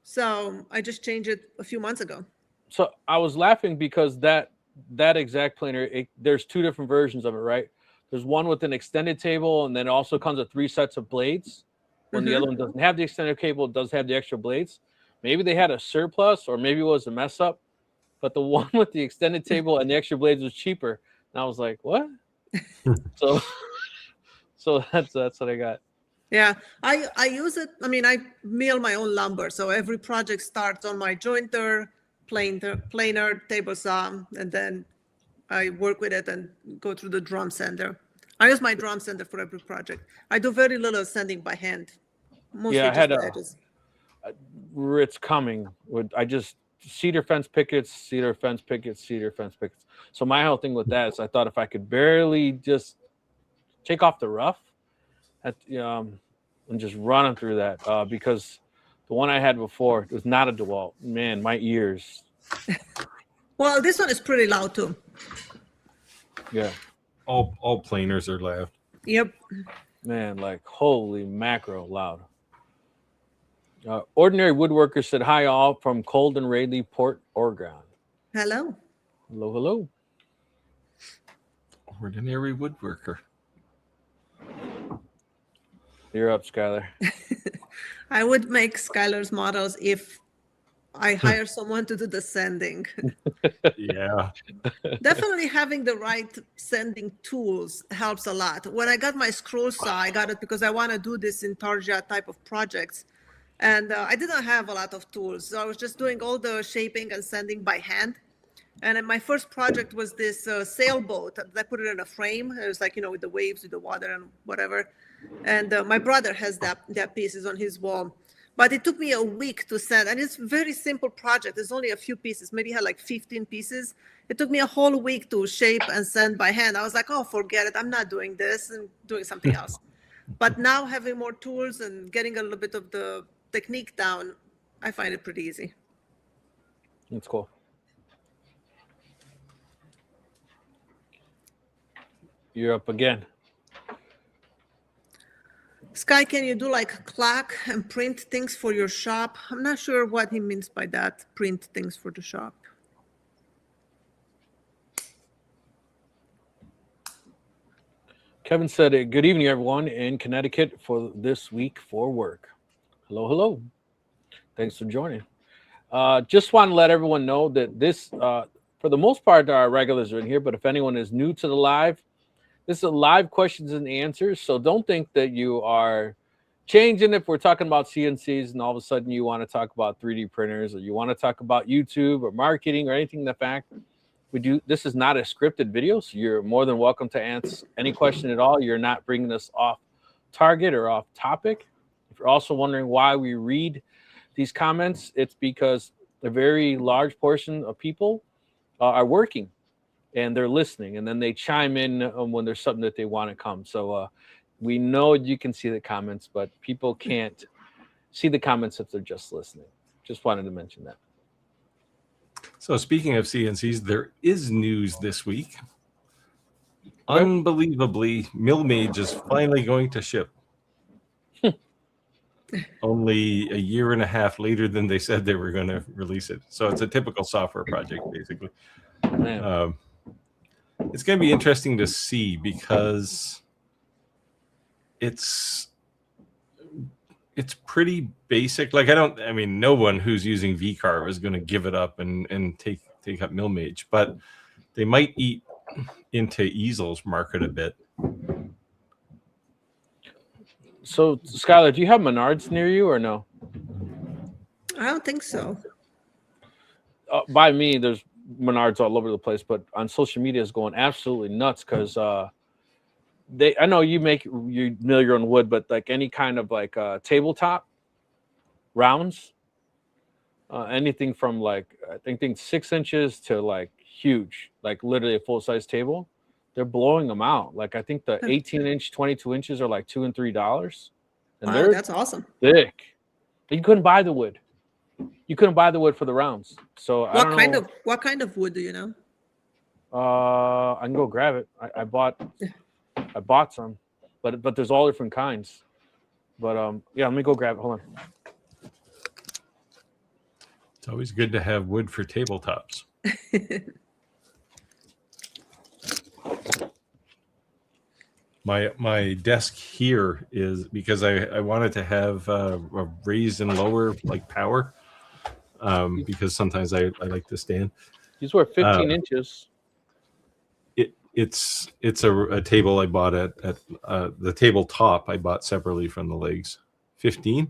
So I just changed it a few months ago. So I was laughing because that exact planer, there's two different versions of it, right? There's one with an extended table, and then it also comes with 3 sets of blades. When the other one doesn't have the extended cable, it does have the extra blades. Maybe they had a surplus, or maybe it was a mess up. But the one with the extended table and the extra blades was cheaper. And I was like, what? so that's what I got. Yeah, I use it. I mean, I mill my own lumber. So every project starts on my jointer, planer, table saw, and then I work with it and go through the drum sander. I use my drum sander for every project. I do very little sanding by hand. Mostly I had the edges. It's coming. I just cedar fence pickets. So my whole thing with that is I thought if I could barely just take off the rough and just run them through that, because the one I had before, it was not a DeWalt. Man, my ears. Well, this one is pretty loud too. Yeah. All planers are loud. Yep. Man, like holy macro loud. Ordinary Woodworker said, hi all from Colden Rayleigh, Port Oregon. Hello. Hello. Ordinary Woodworker. You're up, Skylar. I would make Skylar's models if I hire someone to do the sanding. Yeah. Definitely having the right sanding tools helps a lot. When I got my scroll saw, I got it because I want to do this intarsia type of projects. And I didn't have a lot of tools. So I was just doing all the shaping and sanding by hand. And then my first project was this sailboat. I put it in a frame. It was like, with the waves, with the water and whatever. And my brother has that pieces on his wall. But it took me a week to sand. And it's a very simple project. There's only a few pieces. Maybe had like 15 pieces. It took me a whole week to shape and sand by hand. I was like, oh, forget it. I'm not doing this and doing something else. But now having more tools and getting a little bit of the technique down, I find it pretty easy. That's cool. You're up again. Sky, can you do like clack and print things for your shop? I'm not sure what he means by that, print things for the shop. Kevin said, good evening, everyone in Connecticut for this week for work. Hello. Thanks for joining. Just want to let everyone know that this, for the most part, our regulars are in here, but if anyone is new to the live, this is a live questions and answers. So don't think that you are changing if we're talking about CNCs and all of a sudden you want to talk about 3D printers or you want to talk about YouTube or marketing or anything. The fact this is not a scripted video, so you're more than welcome to answer any question at all. You're not bringing us off target or off topic. If you're also wondering why we read these comments, it's because a very large portion of people are working and they're listening, and then they chime in when there's something that they want to come. So we know you can see the comments, but people can't see the comments if they're just listening. Just wanted to mention that. So speaking of CNCs, there is news this week. Unbelievably, Millmage is finally going to ship. Only a year and a half later than they said they were going to release it. So it's a typical software project, basically. It's going to be interesting to see because it's pretty basic. Like no one who's using VCarve is going to give it up and take up Millmage, but they might eat into Easel's market a bit. So, Skylar, do you have Menards near you or no? I don't think so. By me, there's Menards all over the place, but on social media is going absolutely nuts because I know you mill your own wood, but like any kind of like tabletop rounds, anything from like I think 6 inches to like huge, like literally a full size table. They're blowing them out. Like I think the 18-inch, 22 inches are like $2 and $3, and wow, that's awesome. Thick. You couldn't buy the wood. You couldn't buy the wood for the rounds. So what kind of wood do you know? I can go grab it. I bought some, but there's all different kinds. But yeah, let me go grab it. Hold on. It's always good to have wood for tabletops. My desk here is because I wanted to have a raise and lower like power because sometimes I like to stand. These were 15 inches. It's a table I bought at the tabletop I bought separately from the legs. 15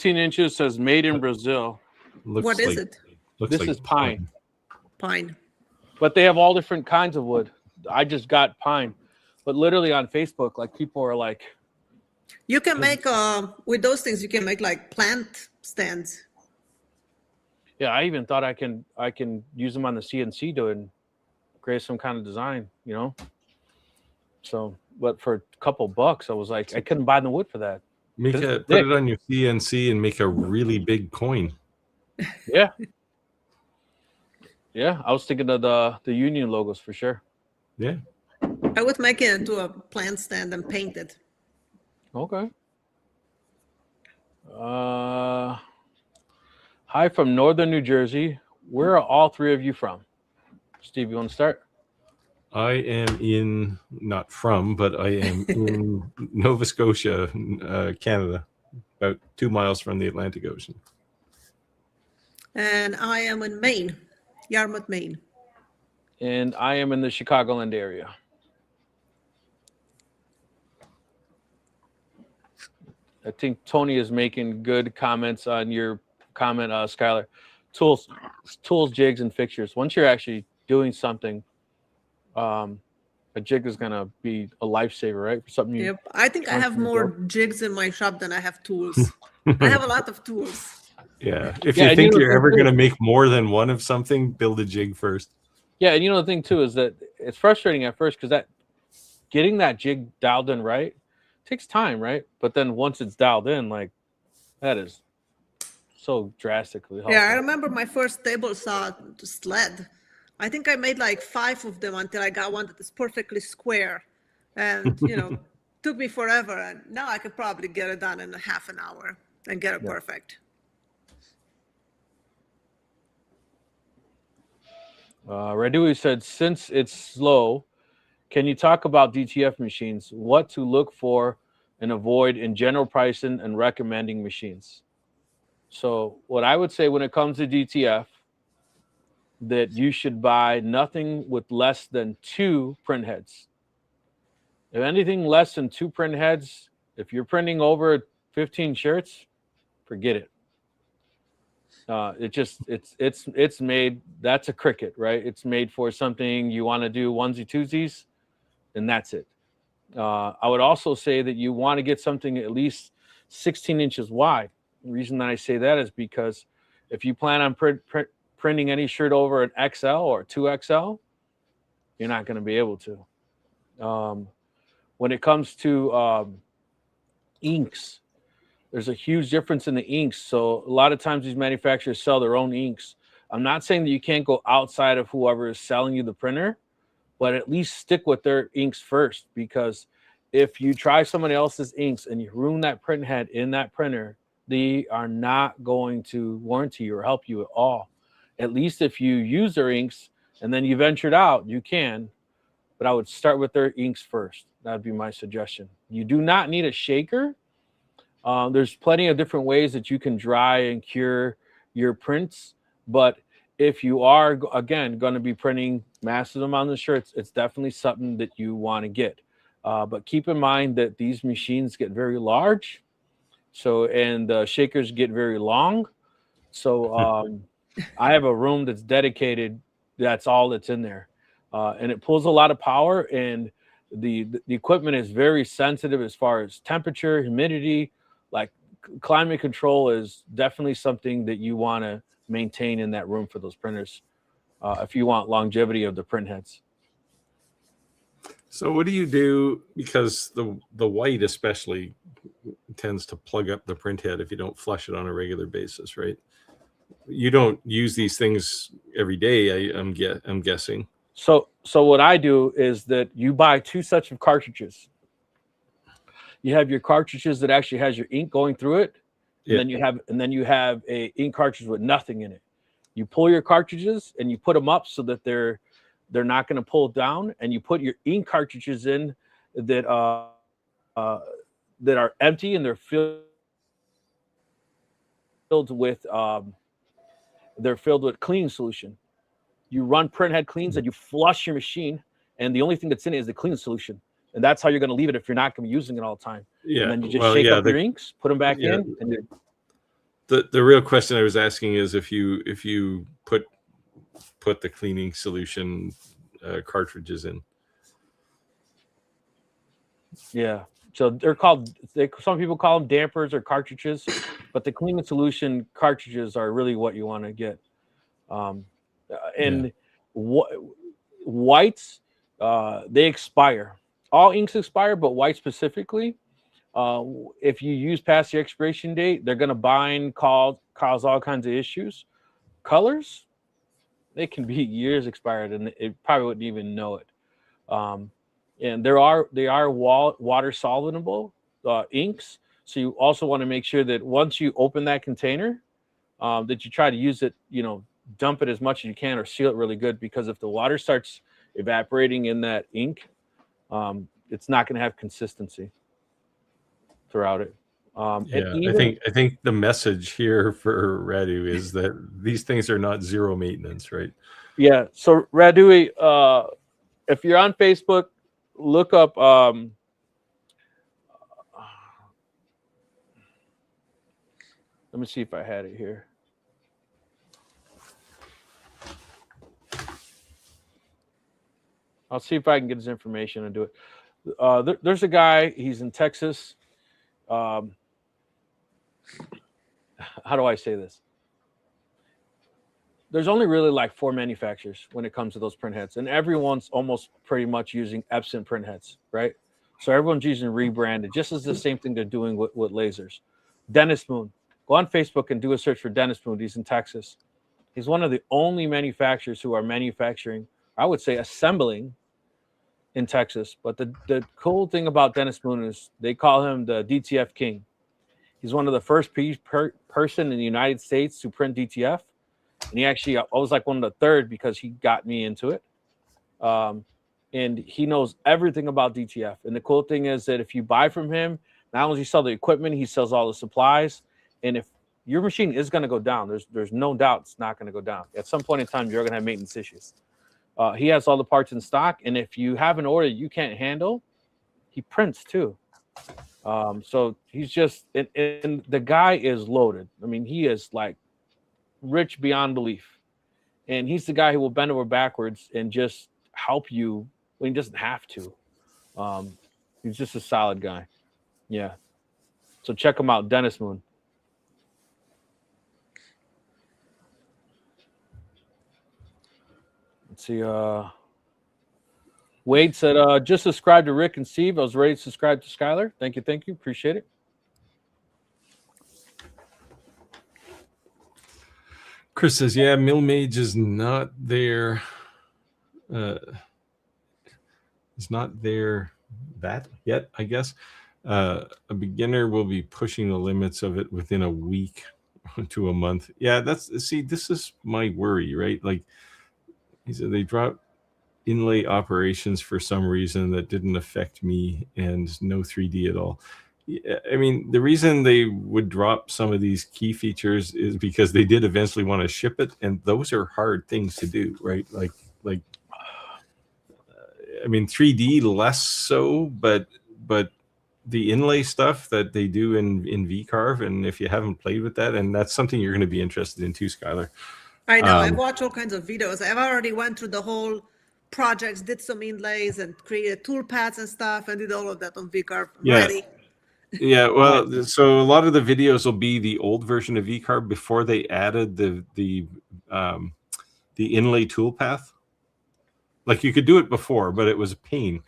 inches says made in Brazil. What is it? This is pine. Pine. But they have all different kinds of wood. I just got pine. But literally on Facebook, like people are like, you can make with those things. You can make like plant stands. Yeah, I even thought I can use them on the CNC to create some kind of design, you know. So, but for a couple bucks, I was like, I couldn't buy the wood for that. Put it on your CNC and make a really big coin. Yeah. Yeah, I was thinking of the Union logos for sure. Yeah. I would make it into a plant stand and paint it. Okay. Hi from Northern New Jersey. Where are all three of you from? Steve, you want to start? I am not from, but I am in Nova Scotia, Canada, about 2 miles from the Atlantic Ocean. And I am in Maine, Yarmouth, Maine. And I am in the Chicagoland area. I think Tony is making good comments on your comment, Skylar. Tools, jigs, and fixtures. Once you're actually doing something, a jig is gonna be a lifesaver, right? For something. Yep. I think I have more jigs in my shop than I have tools. I have a lot of tools. Yeah. If you think you're ever gonna make more than one of something, build a jig first. Yeah, and you know the thing too is that it's frustrating at first because that getting that jig dialed in right takes time, right? But then once it's dialed in, like that is so drastically helpful. Yeah, I remember my first table saw sled. I think I made like 5 of them until I got one that is perfectly square, and took me forever. And now I could probably get it done in half an hour and get it perfect. Radui said, since it's slow, can you talk about DTF machines, what to look for and avoid in general pricing and recommending machines? So what I would say when it comes to DTF, that you should buy nothing with less than 2 print heads. If anything less than 2 print heads, if you're printing over 15 shirts, forget it. It's made, that's a cricket, right? It's made for something you want to do onesie twosies, and that's it. I would also say that you want to get something at least 16 inches wide. The reason that I say that is because if you plan on printing any shirt over an XL or 2XL, you're not going to be able to. when it comes to inks, there's a huge difference in the inks. So a lot of times these manufacturers sell their own inks. I'm not saying that you can't go outside of whoever is selling you the printer, but at least stick with their inks first, because if you try somebody else's inks and you ruin that print head in that printer, they are not going to warranty you or help you at all. At least if you use their inks and then you ventured out, you can, but I would start with their inks first. That'd be my suggestion. You do not need a shaker. There's plenty of different ways that you can dry and cure your prints, but if you are, again, going to be printing massive amounts of shirts, it's definitely something that you want to get. But keep in mind that these machines get very large, and the shakers get very long. So I have a room that's dedicated. That's all that's in there, and it pulls a lot of power. And the equipment is very sensitive as far as temperature, humidity. Like climate control is definitely something that you want to maintain in that room for those printers if you want longevity of the print heads. So what do you do, because the white especially tends to plug up the print head if you don't flush it on a regular basis, right? You don't use these things every day, I'm guessing. So what I do is that you buy 2 sets of cartridges. You have your cartridges that actually has your ink going through it, and then you have a ink cartridge with nothing in it. You pull your cartridges and you put them up so that they're not going to pull down, and you put your ink cartridges in that that are empty and they're filled with cleaning solution. You run print head cleans and you flush your machine, and the only thing that's in it is the clean solution. And that's how you're going to leave it if you're not going to be using it all the time. Yeah. And then you just shake up your inks, put them back in. And the real question I was asking is if you put the cleaning solution cartridges in. Yeah. So some people call them dampers or cartridges, but the cleaning solution cartridges are really what you want to get. Whites, they expire. All inks expire, but white specifically, if you use past the expiration date, they're going to bind, cause all kinds of issues. Colors, they can be years expired, and it probably wouldn't even know it. And they are water soluble inks. So you also want to make sure that once you open that container, that you try to use it, dump it as much as you can or seal it really good, because if the water starts evaporating in that ink, it's not going to have consistency throughout it. I think the message here for Radu is that these things are not zero maintenance, right? Yeah. So Radu, if you're on Facebook, look up let me see if I had it here. I'll see if I can get his information and do it. There's a guy, he's in Texas. How do I say this? There's only really like 4 manufacturers when it comes to those print heads, and everyone's almost pretty much using Epson print heads, right? So everyone's using rebranded, just as the same thing they're doing with lasers. Dennis Moon. Go on Facebook and do a search for Dennis Moon. He's in Texas. He's one of the only manufacturers who are manufacturing, I would say assembling, in Texas. But the cool thing about Dennis Moon is they call him the DTF King. He's one of the first person in the United States to print DTF. And he actually, I was like one of the third because he got me into it. And he knows everything about DTF. And the cool thing is that if you buy from him, not only does he sell the equipment, he sells all the supplies. And if your machine is going to go down, there's no doubt it's not going to go down. At some point in time, you're going to have maintenance issues. He has all the parts in stock. And if you have an order you can't handle, he prints too. So he's just, and the guy is loaded. I mean, he is like rich beyond belief. And he's the guy who will bend over backwards and just help you when he doesn't have to. He's just a solid guy. Yeah. So check him out, Dennis Moon. Let's see. Wade said, just subscribe to Rick and Steve. I was ready to subscribe to Skylar. Thank you. Appreciate it. Chris says, yeah, Mill Mage is not there. Is not there that yet, I guess. A beginner will be pushing the limits of it within a week to a month. Yeah, this is my worry, right? Like he said, they dropped inlay operations for some reason that didn't affect me, and no 3D at all. I mean, the reason they would drop some of these key features is because they did eventually want to ship it, and those are hard things to do, right? Like I mean, 3D less so, but the inlay stuff that they do in VCarve, and if you haven't played with that, and that's something you're going to be interested in too, Skylar. I know. I've watched all kinds of videos. I've already went through the whole projects, did some inlays and created tool paths and stuff, and did all of that on VCarve. Ready. Yeah, well, so a lot of the videos will be the old version of VCarve before they added the inlay toolpath. Like you could do it before, but it was a pain.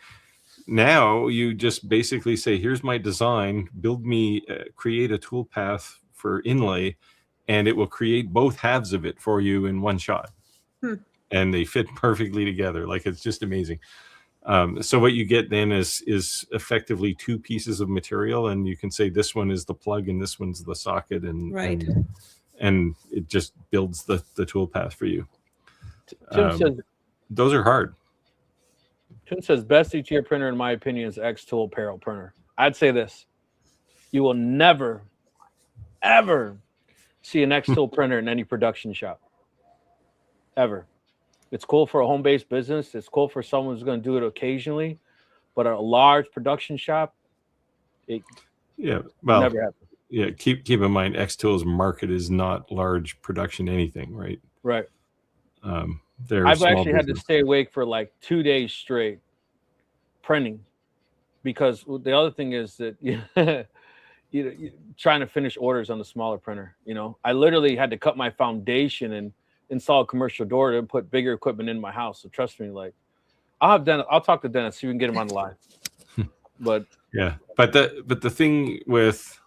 Now you just basically say, here's my design, build me, create a toolpath for inlay, and it will create both halves of it for you in one shot. And they fit perfectly together. Like, it's just amazing. So what you get then is effectively two pieces of material, and you can say this one is the plug and this one's the socket, and it just builds the tool path for you. Tim says, those are hard. Tim says, best ETR printer in my opinion is X-Tool apparel printer. I'd say this: you will never, ever see an X-Tool printer in any production shop. Ever. It's cool for a home-based business. It's cool for someone who's going to do it occasionally, but a large production shop, never happens. Yeah, keep in mind, X-Tool's market is not large production anything, right? Right. I've actually had to stay awake for like 2 days straight printing, because the other thing is that you're trying to finish orders on the smaller printer. I literally had to cut my foundation and install a commercial door to put bigger equipment in my house. So trust me, like I'll talk to Dennis, see if we can get him on the line. But the thing with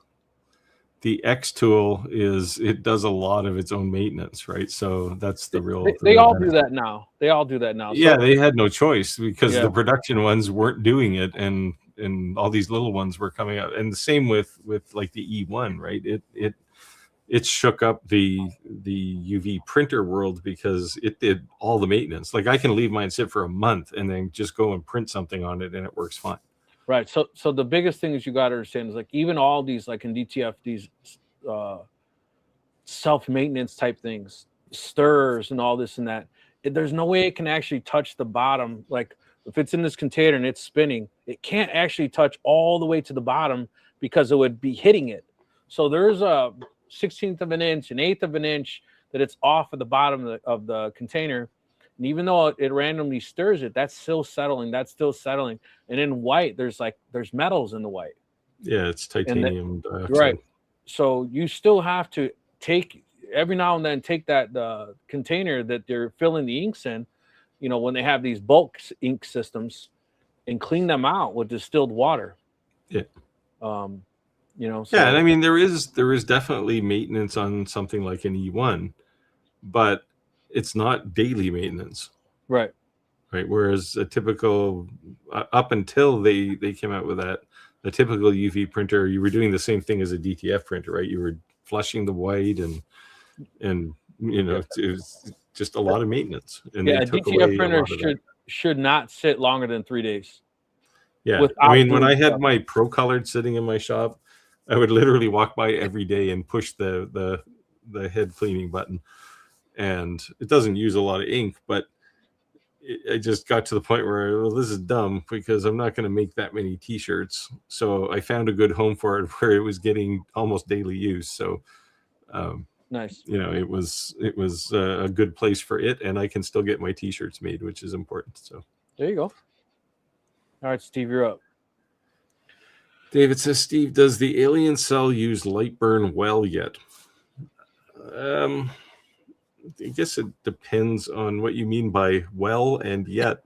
the X-Tool is it does a lot of its own maintenance, right? So that's the real. They all do that now. Yeah, they had no choice because the production ones weren't doing it, and all these little ones were coming out. And the same with like the E1, right? It shook up the UV printer world because it did all the maintenance. Like I can leave mine sit for a month and then just go and print something on it, and it works fine. Right. So the biggest thing is you got to understand is like even all these like in DTF, these self-maintenance type things, stirs and all this and that, there's no way it can actually touch the bottom. Like if it's in this container and it's spinning, it can't actually touch all the way to the bottom because it would be hitting it. So there's a 1/16 of an inch, an 1/8 of an inch that it's off of the bottom of the container. And even though it randomly stirs it, that's still settling. And in white, there's metals in the white. Yeah, it's titanium dioxide. Right. So you still have to take every now and then that container that they're filling the inks in, when they have these bulk ink systems, and clean them out with distilled water. Yeah. So, and I mean there is definitely maintenance on something like an E1, but it's not daily maintenance. Right. Whereas a typical up until they came out with that, a typical UV printer, you were doing the same thing as a DTF printer, right? You were flushing the white and it was just a lot of maintenance. And a DTF printer should not sit longer than 3 days. Yeah. I mean, when I had my Pro Colored sitting in my shop, I would literally walk by every day and push the head cleaning button. And it doesn't use a lot of ink, but I just got to the point where, this is dumb because I'm not going to make that many T-shirts. So I found a good home for it where it was getting almost daily use. So, nice. It was a good place for it, and I can still get my T-shirts made, which is important. So there you go. All right, Steve, you're up. David says, Steve, does the alien cell use light burn well yet? I guess it depends on what you mean by well and yet.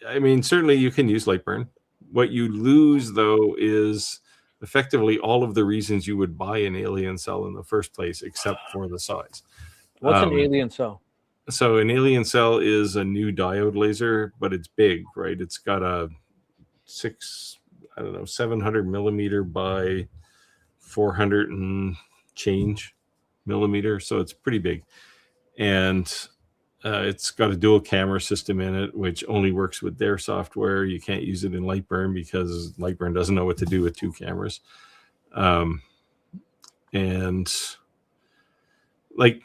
I mean, certainly you can use Lightburn. What you lose, though, is effectively all of the reasons you would buy an alien cell in the first place, except for the size. What's an alien cell? So an alien cell is a new diode laser, but it's big, right? It's got a 700 millimeter by 400 and change millimeter. So it's pretty big. And it's got a dual camera system in it, which only works with their software. You can't use it in Lightburn because Lightburn doesn't know what to do with two cameras. And like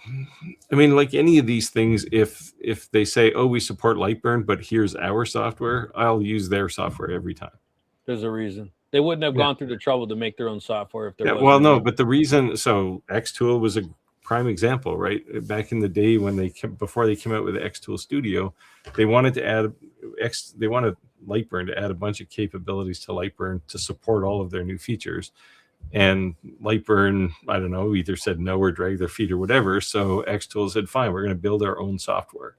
any of these things, if they say, oh, we support Lightburn, but here's our software, I'll use their software every time. There's a reason. They wouldn't have gone through the trouble to make their own software if there wasn't. Well, no, but the reason, so Xtool was a prime example, right? Back in the day when before they came out with the Xtool Studio, they wanted Lightburn to add a bunch of capabilities to Lightburn to support all of their new features. And Lightburn, I don't know, either said no or dragged their feet or whatever. So Xtool said, fine, we're going to build our own software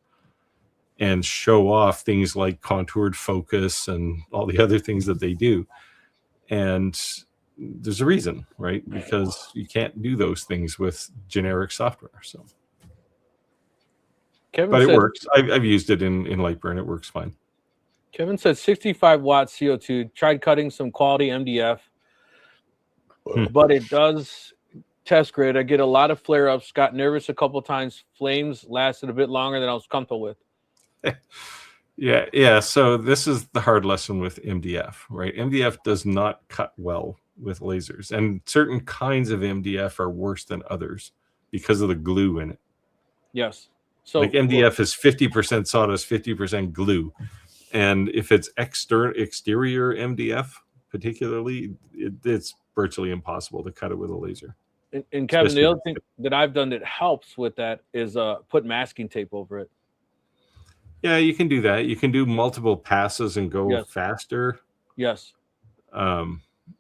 and show off things like contoured focus and all the other things that they do. And there's a reason, right? Because you can't do those things with generic software. So, but it works. I've used it in Lightburn. It works fine. Kevin said 65 watts CO2. Tried cutting some quality MDF, but it does test grid. I get a lot of flare-ups. Got nervous a couple times. Flames lasted a bit longer than I was comfortable with. Yeah. So this is the hard lesson with MDF, right? MDF does not cut well with lasers, and certain kinds of MDF are worse than others because of the glue in it. Yes. So like MDF is 50% sawdust, 50% glue. And if it's exterior MDF, particularly, it's virtually impossible to cut it with a laser. And Kevin, the other thing that I've done that helps with that is put masking tape over it. Yeah, you can do that. You can do multiple passes and go faster. Yes.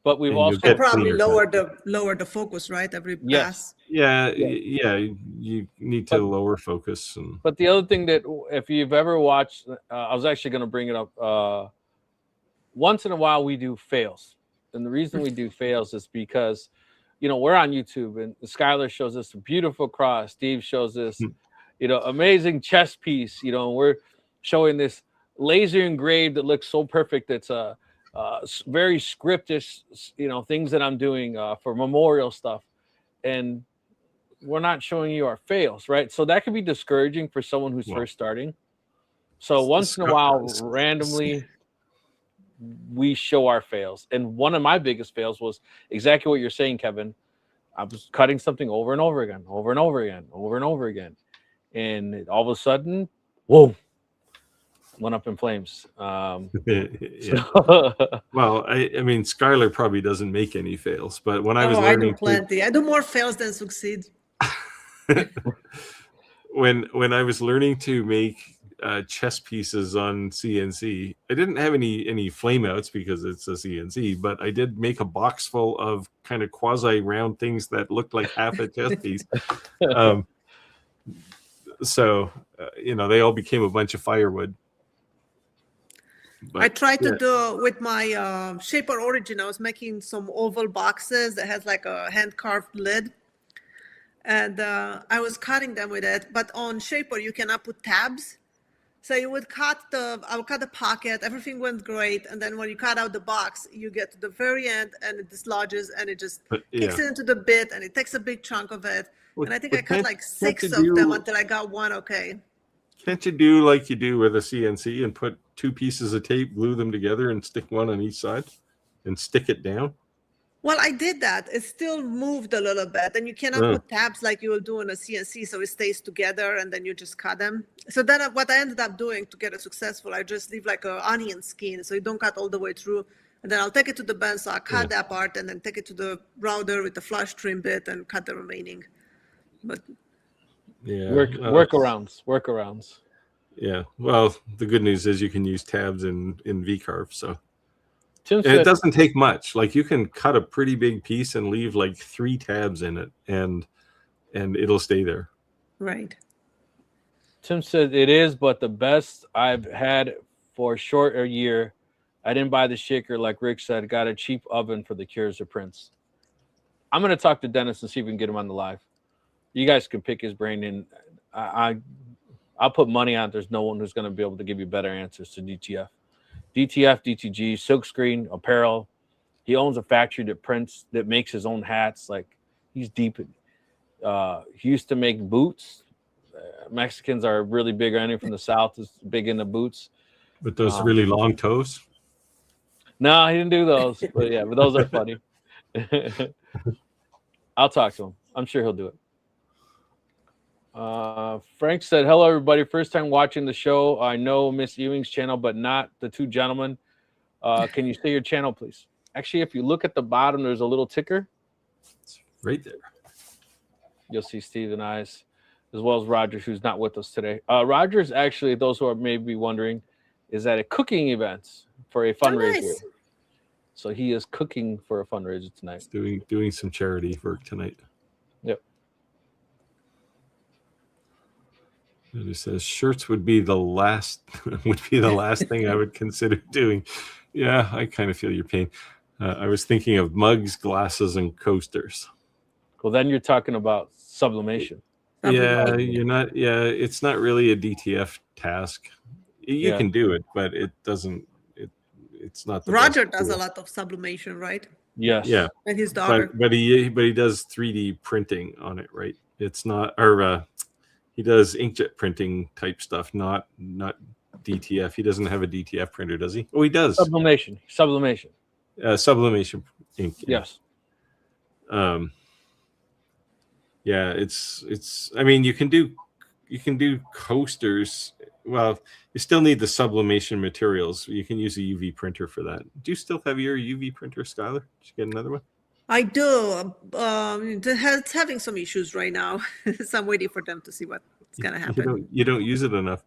But we've also probably lower the focus, right? Every pass. Yeah. You need to lower focus. But the other thing that, if you've ever watched, I was actually going to bring it up. Once in a while, we do fails, and the reason we do fails is because, we're on YouTube, and Skylar shows us a beautiful cross. Steve shows us, amazing chess piece. And we're showing this laser engraved that looks so perfect. It's very scriptish, things that I'm doing for memorial stuff, and we're not showing you our fails, right? So that can be discouraging for someone who's first starting. So once in a while, randomly, we show our fails. And one of my biggest fails was exactly what you're saying, Kevin. I was cutting something over and over again, over and over again, over and over again, and all of a sudden, whoa, went up in flames. Well, I mean, Skylar probably doesn't make any fails, but when I was learning, I do plenty. I do more fails than succeed. when I was learning to make chess pieces on CNC, I didn't have any flame outs because it's a CNC, but I did make a box full of kind of quasi round things that looked like half a chess piece. So they all became a bunch of firewood. But, I tried to do with my Shaper Origin. I was making some oval boxes that has like a hand carved lid, and I was cutting them with it. But on Shaper, you cannot put tabs, so you would I would cut the pocket. Everything went great, and then when you cut out the box, you get to the very end, and it dislodges, and it just kicks it into the bit, and it takes a big chunk of it. And I think I cut like 6 of them until I got one okay. Can't you do like you do with a CNC and put 2 pieces of tape, glue them together, and stick one on each side and stick it down? Well, I did that. It still moved a little bit, and you cannot put tabs like you will do in a CNC, so it stays together, and then you just cut them. So then what I ended up doing to get it successful, I just leave like an onion skin, so you don't cut all the way through. And then I'll take it to the bandsaw, cut that part, and then take it to the router with the flush trim bit and cut the remaining. But workarounds. Yeah. Well, the good news is you can use tabs in VCarve. So Tim said, it doesn't take much. Like you can cut a pretty big piece and leave like 3 tabs in it, and it'll stay there. Right. Tim said it is, but the best I've had for a short a year. I didn't buy the shaker like Rick said. Got a cheap oven for the cures of prints. I'm gonna talk to Dennis and see if we can get him on the live. You guys can pick his brain, and I'll put money on it. There's no one who's gonna be able to give you better answers to DTF, DTG, silkscreen, apparel. He owns a factory that makes his own hats. Like he's deep. He used to make boots. Mexicans are really big. Anyone from the South is big into boots. With those really long toes? No, he didn't do those. But yeah, but those are funny. I'll talk to him. I'm sure he'll do it. Frank said, hello, everybody. First time watching the show. I know Miss Ewing's channel, but not the two gentlemen. Can you say your channel, please? Actually, if you look at the bottom, there's a little ticker. It's right there. You'll see Steve and I's, as well as Rogers, who's not with us today. Rogers, actually, those who are maybe wondering, is at a cooking event for a fundraiser. Oh, nice. So he is cooking for a fundraiser tonight. He's doing some charity work tonight. Yep. And it says shirts would be the last thing I would consider doing. Yeah, I kind of feel your pain. I was thinking of mugs, glasses, and coasters. Well, then you're talking about sublimation. Yeah, you're not. Yeah, it's not really a DTF task. You can do it, but it doesn't. It's not. Roger does a lot of sublimation, right? Yes. Yeah. And his daughter. But he does 3D printing on it, right? It's not, or he does inkjet printing type stuff, not DTF. He doesn't have a DTF printer, does he? Oh, he does. Sublimation. Sublimation ink. Yes. Yeah, it's. I mean, you can do coasters. Well, you still need the sublimation materials. You can use a UV printer for that. Do you still have your UV printer, Skylar? Did you get another one? I do. It's having some issues right now. So I'm waiting for them to see what's going to happen. You don't use it enough.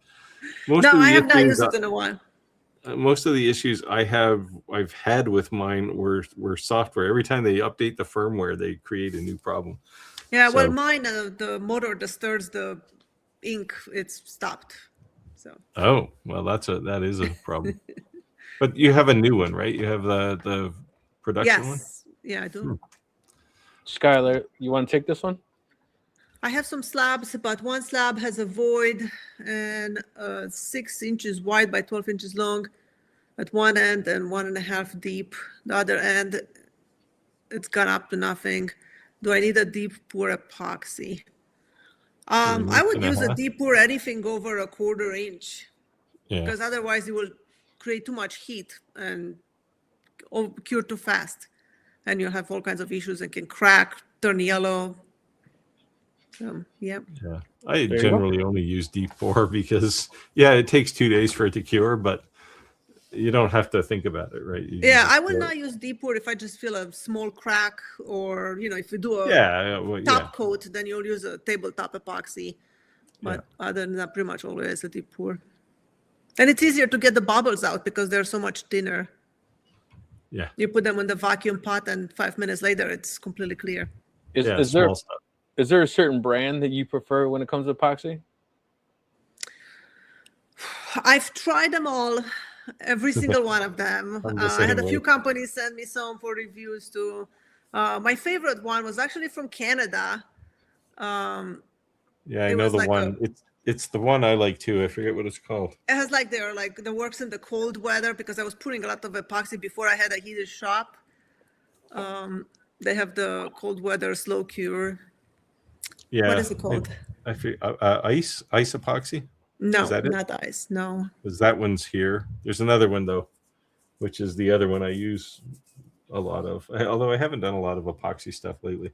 I have not used it in a while. Most of the issues I've had with mine were software. Every time they update the firmware, they create a new problem. Yeah, well, mine, the motor that stirs the ink, it's stopped. So. Oh, well, that is a problem. But you have a new one, right? You have the production one? Yeah, I do. Skylar, you want to take this one? I have some slabs, but one slab has a void and 6 inches wide by 12 inches long at one end and 1.5 deep. The other end, it's gone up to nothing. Do I need a deep pour epoxy? I would use a deep pour anything over 1/4 inch, because otherwise it will create too much heat and cure too fast, and you'll have all kinds of issues. It can crack, turn yellow. Yeah. I generally only use deep pour because it takes 2 days for it to cure, but you don't have to think about it, right? I would not use deep pour if I just feel a small crack, or if you do a top coat, then you'll use a tabletop epoxy. But other than that, pretty much always a deep pour. And it's easier to get the bubbles out because they're so much thinner. Yeah. You put them in the vacuum pot, and 5 minutes later, it's completely clear. Is there a certain brand that you prefer when it comes to epoxy? I've tried them all. Every single one of them. I had a few companies send me some for reviews too. My favorite one was actually from Canada. I know the one. It's the one I like too. I forget what it's called. It has the works in the cold weather, because I was putting a lot of epoxy before I had a heated shop. They have the cold weather slow cure. Yeah. What is it called? I forget, ice epoxy. No, not ice. No. Because that one's here. There's another one though, which is the other one I use a lot of. Although I haven't done a lot of epoxy stuff lately.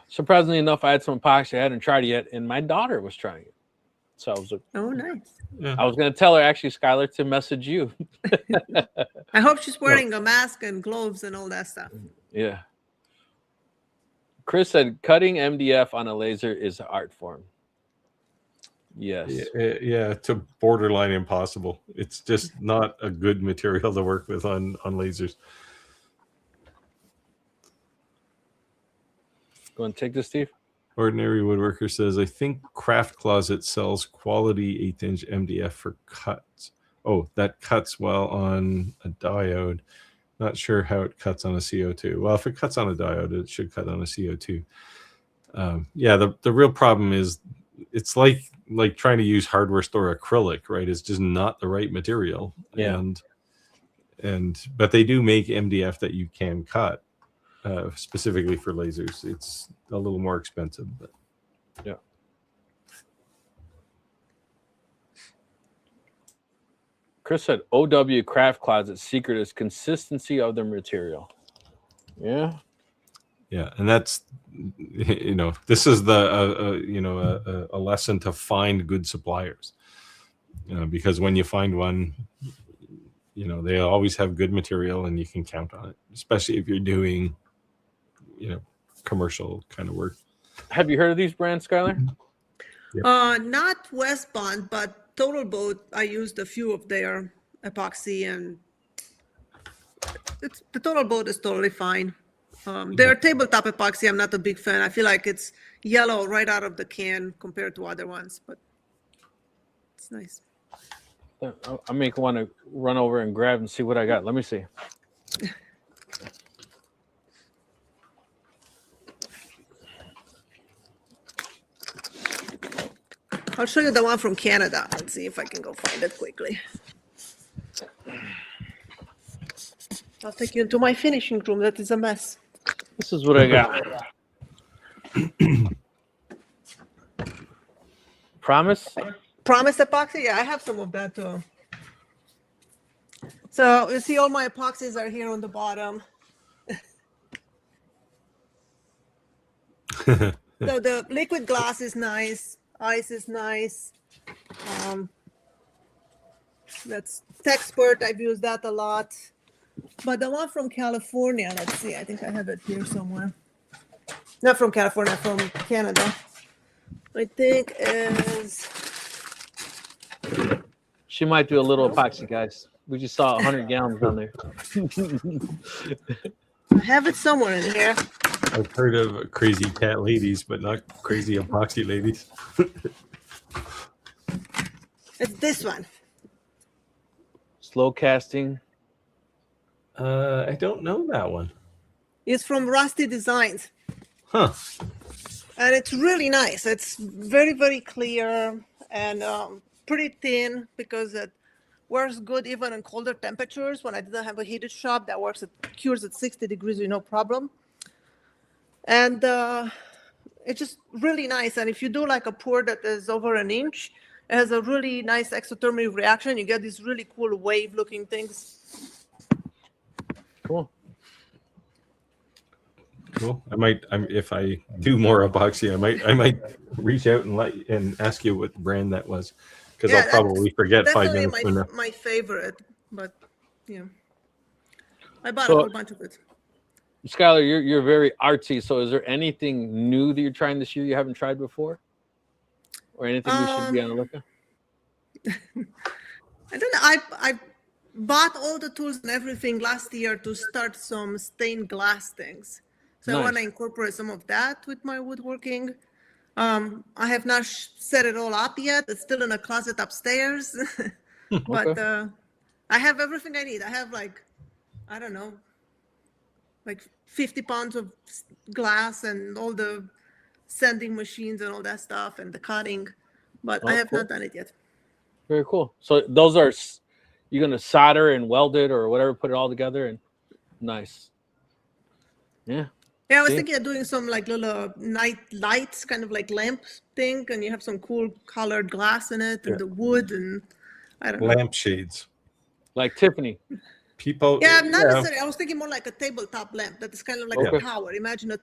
Surprisingly enough, I had some epoxy. I hadn't tried it yet, and my daughter was trying it. So I was like, oh, nice. Yeah. I was going to tell her, actually, Skylar, to message you. I hope she's wearing a mask and gloves and all that stuff. Yeah. Chris said, cutting MDF on a laser is an art form. Yes. Yeah, it's a borderline impossible. It's just not a good material to work with on lasers. Go and take this, Steve. Ordinary Woodworker says, I think Craft Closet sells quality 1/8 inch MDF for cuts. Oh, that cuts well on a diode. Not sure how it cuts on a CO2. Well, if it cuts on a diode, it should cut on a CO2. Yeah, the real problem is it's like trying to use hardware store acrylic, right? It's just not the right material. Yeah. But they do make MDF that you can cut specifically for lasers. It's a little more expensive, but yeah. Chris said OW Craft Closet's secret is consistency of the material. Yeah. Yeah, and that's, you know, this is the a lesson to find good suppliers, you know, because when you find one, you know, they always have good material and you can count on it, especially if you're doing, you know, commercial kind of work. Have you heard of these brands, Skylar? Yep. Not Westbond, but Total Boat. I used a few of their epoxy, and the Total Boat is totally fine. Their tabletop epoxy, I'm not a big fan. I feel like it's yellow right out of the can compared to other ones, but it's nice. I make want to run over and grab and see what I got. Let me see. I'll show you the one from Canada. Let's see if I can go find it quickly. I'll take you into my finishing room. That is a mess. This is what I got. Promise? Promise epoxy? Yeah, I have some of that too. So you see all my epoxies are here on the bottom. So the liquid glass is nice. Ice is nice. That's Texpert. I've used that a lot. But the one from California, let's see. I think I have it here somewhere. Not from California, from Canada. I think is... She might do a little epoxy, guys. We just saw 100 gallons down there. I have it somewhere in here. I've heard of crazy cat ladies, but not crazy epoxy ladies. It's this one. Slow casting. I don't know that one. It's from Rusty Designs. Huh. And it's really nice. It's very, very clear and pretty thin because it works good even in colder temperatures. When I didn't have a heated shop, that cures at 60 degrees with no problem. And it's just really nice. And if you do like a pour that is over an inch, it has a really nice exothermic reaction. You get these really cool wave-looking things. Cool. If I do more epoxy, I might reach out and ask you what brand that was, because I'll probably forget 5 minutes from now. My favorite, but yeah, I bought a whole bunch of it. Skylar, you're very artsy. So is there anything new that you're trying this year you haven't tried before, or anything we should be on the lookout? I don't know. I bought all the tools and everything last year to start some stained glass things. So nice. I want to incorporate some of that with my woodworking. I have not set it all up yet. It's still in a closet upstairs. But okay. I have everything I need. I have I don't know, 50 pounds of glass and all the sanding machines and all that stuff and the cutting. But I have not done it yet. Very cool. So those are... You're going to solder and weld it or whatever, put it all together, and nice. Yeah. Yeah, I was thinking of doing some little night lights, kind of like lamp thing, and you have some cool colored glass in it and the wood and I don't know. Lamp shades. Like Tiffany. People. Yeah, not necessarily. I was thinking more like a tabletop lamp that is kind of like a tower. Imagine a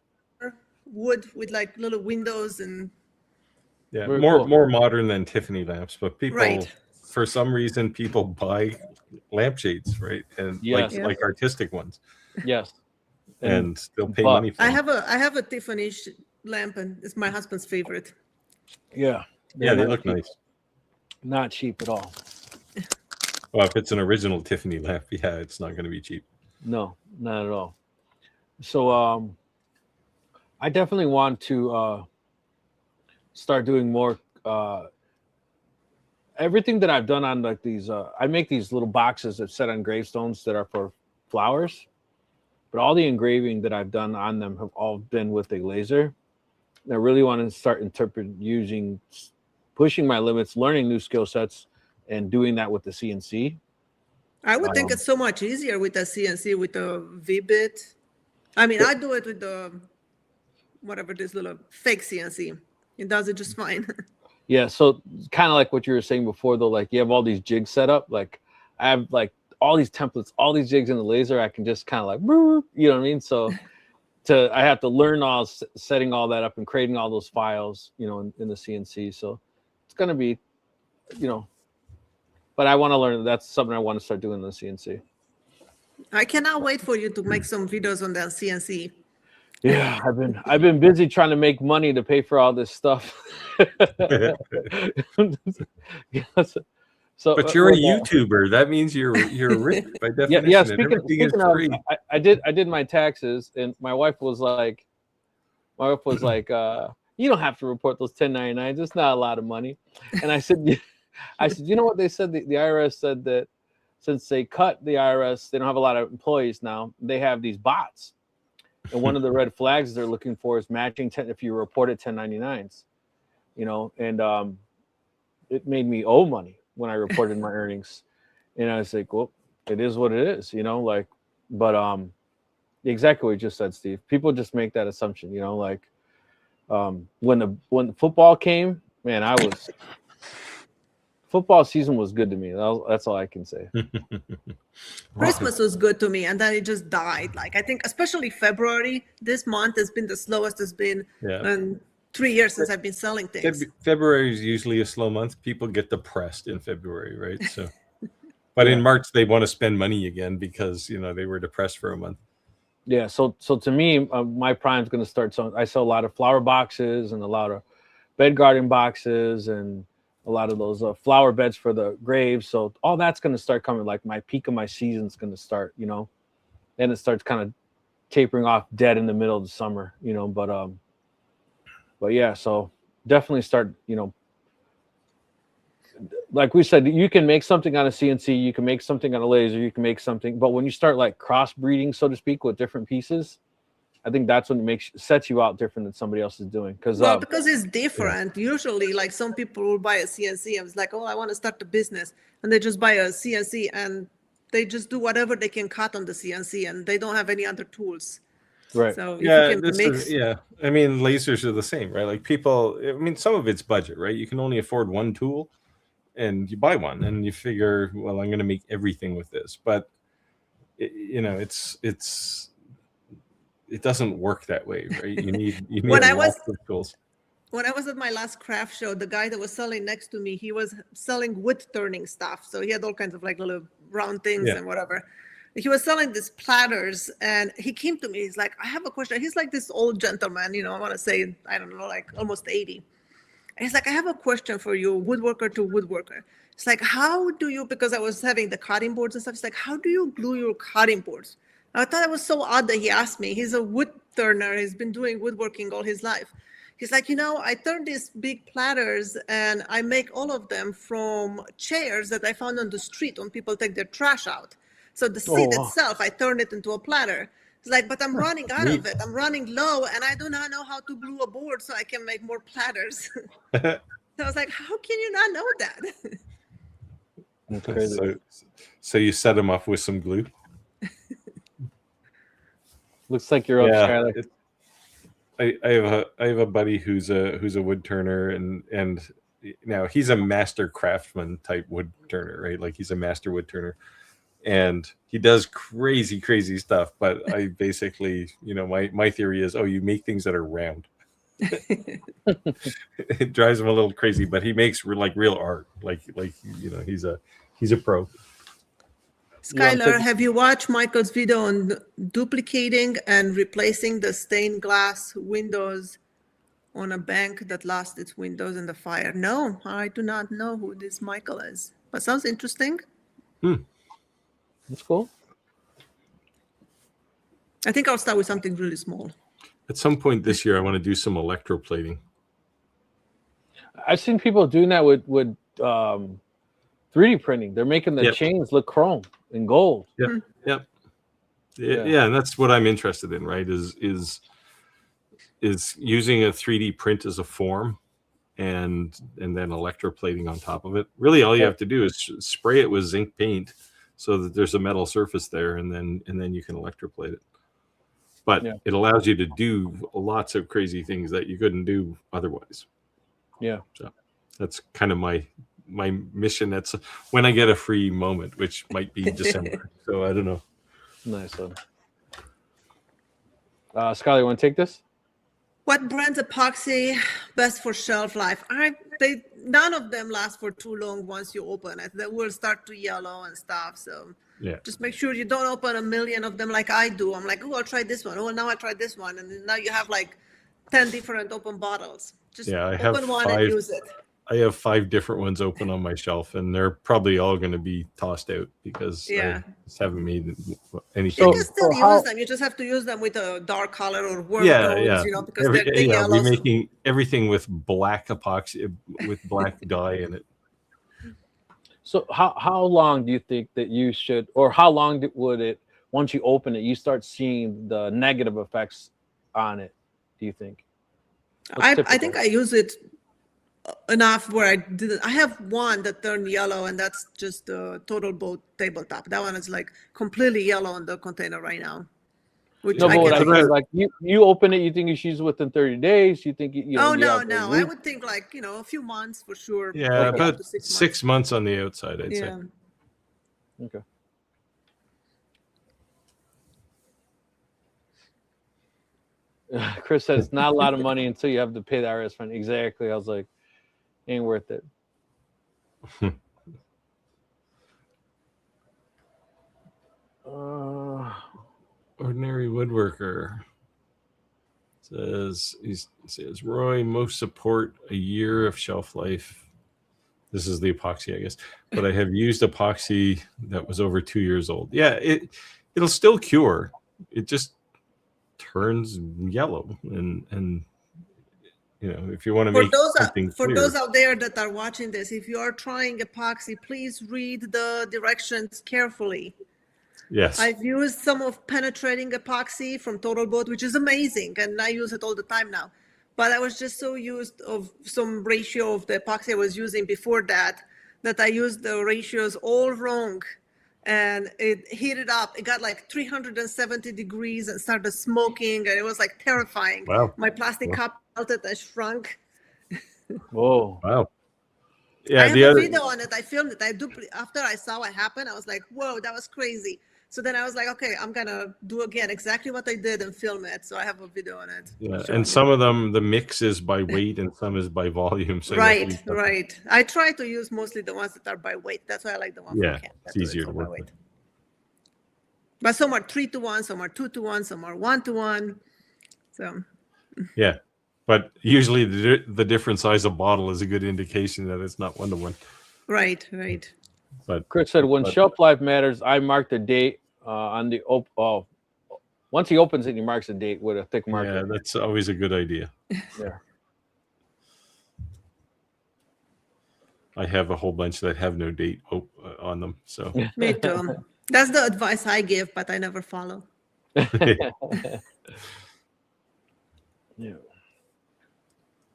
wood with little windows and. Yeah, more modern than Tiffany lamps, but people. Right. For some reason, people buy lampshades, right? And like artistic ones. Yes. And they'll pay money for them. I have a Tiffany lamp, and it's my husband's favorite. Yeah. Yeah, they look nice. Not cheap at all. Well, if it's an original Tiffany lamp, yeah, it's not going to be cheap. No, not at all. So I definitely want to start doing more everything that I've done on like these, I make these little boxes that set on gravestones that are for flowers, but all the engraving that I've done on them have all been with a laser. And I really want to start pushing my limits, learning new skill sets, and doing that with the CNC. I would think it's so much easier with a CNC with a V-bit. I mean, I do it with the whatever this little fake CNC. It does it just fine. Yeah, so kind of like what you were saying before, though, like you have all these jigs set up. Like I have like all these templates, all these jigs in the laser. I can just kind of like, you know what I mean? So I have to learn setting all that up and creating all those files, you know, in the CNC. So it's gonna be, you know, but I want to learn. That's something I want to start doing in the CNC. I cannot wait for you to make some videos on the CNC. Yeah, I've been busy trying to make money to pay for all this stuff. Yeah, but you're a YouTuber. That means you're rich by definition. Yeah. Speaking of, I did my taxes, and my wife was like, you don't have to report those 1099s. It's not a lot of money. And I said, you know what they said? The IRS said that since they cut the IRS, they don't have a lot of employees now. They have these bots. And one of the red flags they're looking for is matching if you reported 1099s, you know, and it made me owe money when I reported my earnings. And I was like, well, it is what it is, you know, like, but exactly what you just said, Steve. People just make that assumption, you know, like when football came, man, football season was good to me. That's all I can say. Christmas was good to me, and then it just died. Like I think, especially February, this month has been the slowest it's been in 3 years since I've been selling things. February is usually a slow month. People get depressed in February, right? So, but in March they want to spend money again because you know they were depressed for a month. Yeah. So to me, my prime's going to start. So I sell a lot of flower boxes and a lot of bed garden boxes and a lot of those flower beds for the graves. So all that's going to start coming. Like my peak of my season's going to start, you know, and it starts kind of tapering off dead in the middle of the summer, you know, but yeah, so definitely start, you know, like we said, you can make something on a CNC, you can make something on a laser, you can make something, but when you start like crossbreeding, so to speak, with different pieces, I think that's when it sets you out different than somebody else is doing. Because it's different. Yeah. Usually, like some people will buy a CNC and it's like, oh, I want to start a business, and they just buy a CNC and they just do whatever they can cut on the CNC, and they don't have any other tools. Right. So I mean, lasers are the same, right? Like people, I mean, some of it's budget, right? You can only afford one tool, and you buy one, and you figure, well, I'm going to make everything with this, but you know, it doesn't work that way, right? You need lots of tools. When I was at my last craft show, the guy that was selling next to me, he was selling wood turning stuff. So he had all kinds of like little round things and whatever. He was selling these platters, and he came to me. He's like, I have a question. He's like this old gentleman, you know, I want to say, I don't know, like almost 80. And he's like, I have a question for you, woodworker to woodworker. It's like, how do you, because I was having the cutting boards and stuff. It's like, how do you glue your cutting boards? I thought it was so odd that he asked me. He's a wood turner. He's been doing woodworking all his life. He's like, you know, I turn these big platters and I make all of them from chairs that I found on the street when people take their trash out. So the seat itself, I turn it into a platter. It's like, but I'm running out of it. I'm running low, and I do not know how to glue a board so I can make more platters. So I was like, how can you not know that? That's crazy. So you set them off with some glue? Looks like you're up, Skyler. I have a buddy who's a wood turner, and now he's a master craftsman type wood turner, right? Like he's a master wood turner, and he does crazy stuff. But I basically, you know, my theory is, you make things that are round. It drives him a little crazy, but he makes like real art. Like you know, he's a pro. Skylar, have you watched Michael's video on duplicating and replacing the stained glass windows on a bank that lost its windows in the fire? No, I do not know who this Michael is, but sounds interesting. That's cool. I think I'll start with something really small. At some point this year, I want to do some electroplating. I've seen people doing that with 3D printing. They're making the chains look chrome and gold. Yep. Yeah, and that's what I'm interested in, right? Is using a 3D print as a form and then electroplating on top of it. Really, all you have to do is spray it with zinc paint so that there's a metal surface there, and then you can electroplate it. But it allows you to do lots of crazy things that you couldn't do otherwise. Yeah. So that's kind of my mission. That's when I get a free moment, which might be December. So I don't know. Nice one. Skylar, you want to take this? What brand's epoxy best for shelf life? None of them last for too long once you open it. They will start to yellow and stuff. So just make sure you don't open a million of them like I do. I'm like, oh, I'll try this one. Oh, now I tried this one. And now you have like 10 different open bottles. Just open one and use it. I have 5 different ones open on my shelf, and they're probably all going to be tossed out because I just haven't made anything. You can still use them. You just have to use them with a dark color or warm tones, because they're yellow. We're making everything with black epoxy, with black dye in it. So how long do you think that you should, or how long would it, once you open it, you start seeing the negative effects on it, do you think? I think I use it enough where I have one that turned yellow, and that's just the Total Boat tabletop. That one is like completely yellow in the container right now. But like you open it, you think you should use it within 30 days? You think no. I would think like a few months for sure. Yeah, about 6 months on the outside, I'd say. Okay. Chris said it's not a lot of money until you have to pay the IRS fine. Exactly. I was like, ain't worth it. Ordinary woodworker says Roy, most support a year of shelf life. This is the epoxy, I guess, but I have used epoxy that was over 2 years old. Yeah, it'll still cure. It just turns yellow, and if you want to make something for those out there that are watching this, if you are trying epoxy, please read the directions carefully. Yes, I've used some of penetrating epoxy from Total Boat, which is amazing, and I use it all the time now. But I was just so used of some ratio of the epoxy I was using before that I used the ratios all wrong. And it heated up. It got like 370 degrees and started smoking, and it was like terrifying. Wow. My plastic cup melted and shrunk. Whoa. Wow. Yeah, I have a video on it. I filmed it. After I saw what happened, I was like, whoa, that was crazy. So then I was like, okay, I'm going to do again exactly what I did and film it. So I have a video on it. Yeah, and some of them, the mix is by weight and some is by volume. So right. I try to use mostly the ones that are by weight. That's why I like the one from Canada. It's easier to work with. But some are 3-to-1, some are 2-to-1, some are 1-to-1. So. Yeah, but usually the different size of bottle is a good indication that it's not 1-to-1. Right. But Chris said, when shelf life matters, I mark the date on the once he opens it, he marks the date with a thick marker. Yeah, that's always a good idea. Yeah. I have a whole bunch that have no date on them. So me too. That's the advice I give, but I never follow. Yeah.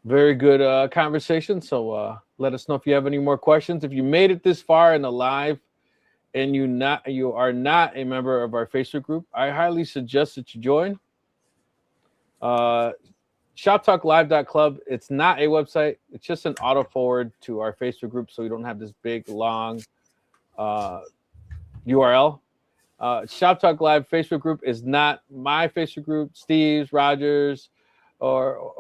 Very good conversation. So let us know if you have any more questions. If you made it this far in the live and you are not a member of our Facebook group, I highly suggest that you join. ShopTalkLive.club. It's not a website. It's just an auto forward to our Facebook group, so we don't have this big long URL. Shop Talk Live Facebook group is not my Facebook group, Steve's, Rogers, or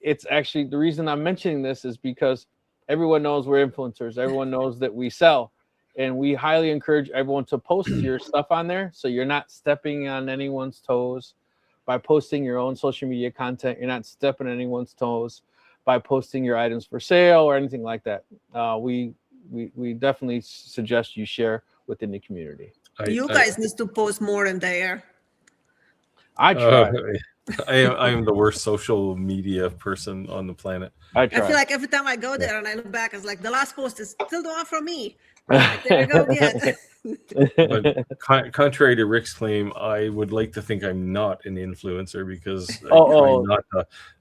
it's actually, the reason I'm mentioning this is because everyone knows we're influencers. Everyone knows that we sell, and we highly encourage everyone to post your stuff on there, so you're not stepping on anyone's toes by posting your own social media content. You're not stepping on anyone's toes by posting your items for sale or anything like that. We definitely suggest you share within the community. You guys need to post more in there. I try. I am the worst social media person on the planet. I feel like every time I go there and I look back, it's like the last post is still the one from me. Like, there you go again. But contrary to Rick's claim, I would like to think I'm not an influencer because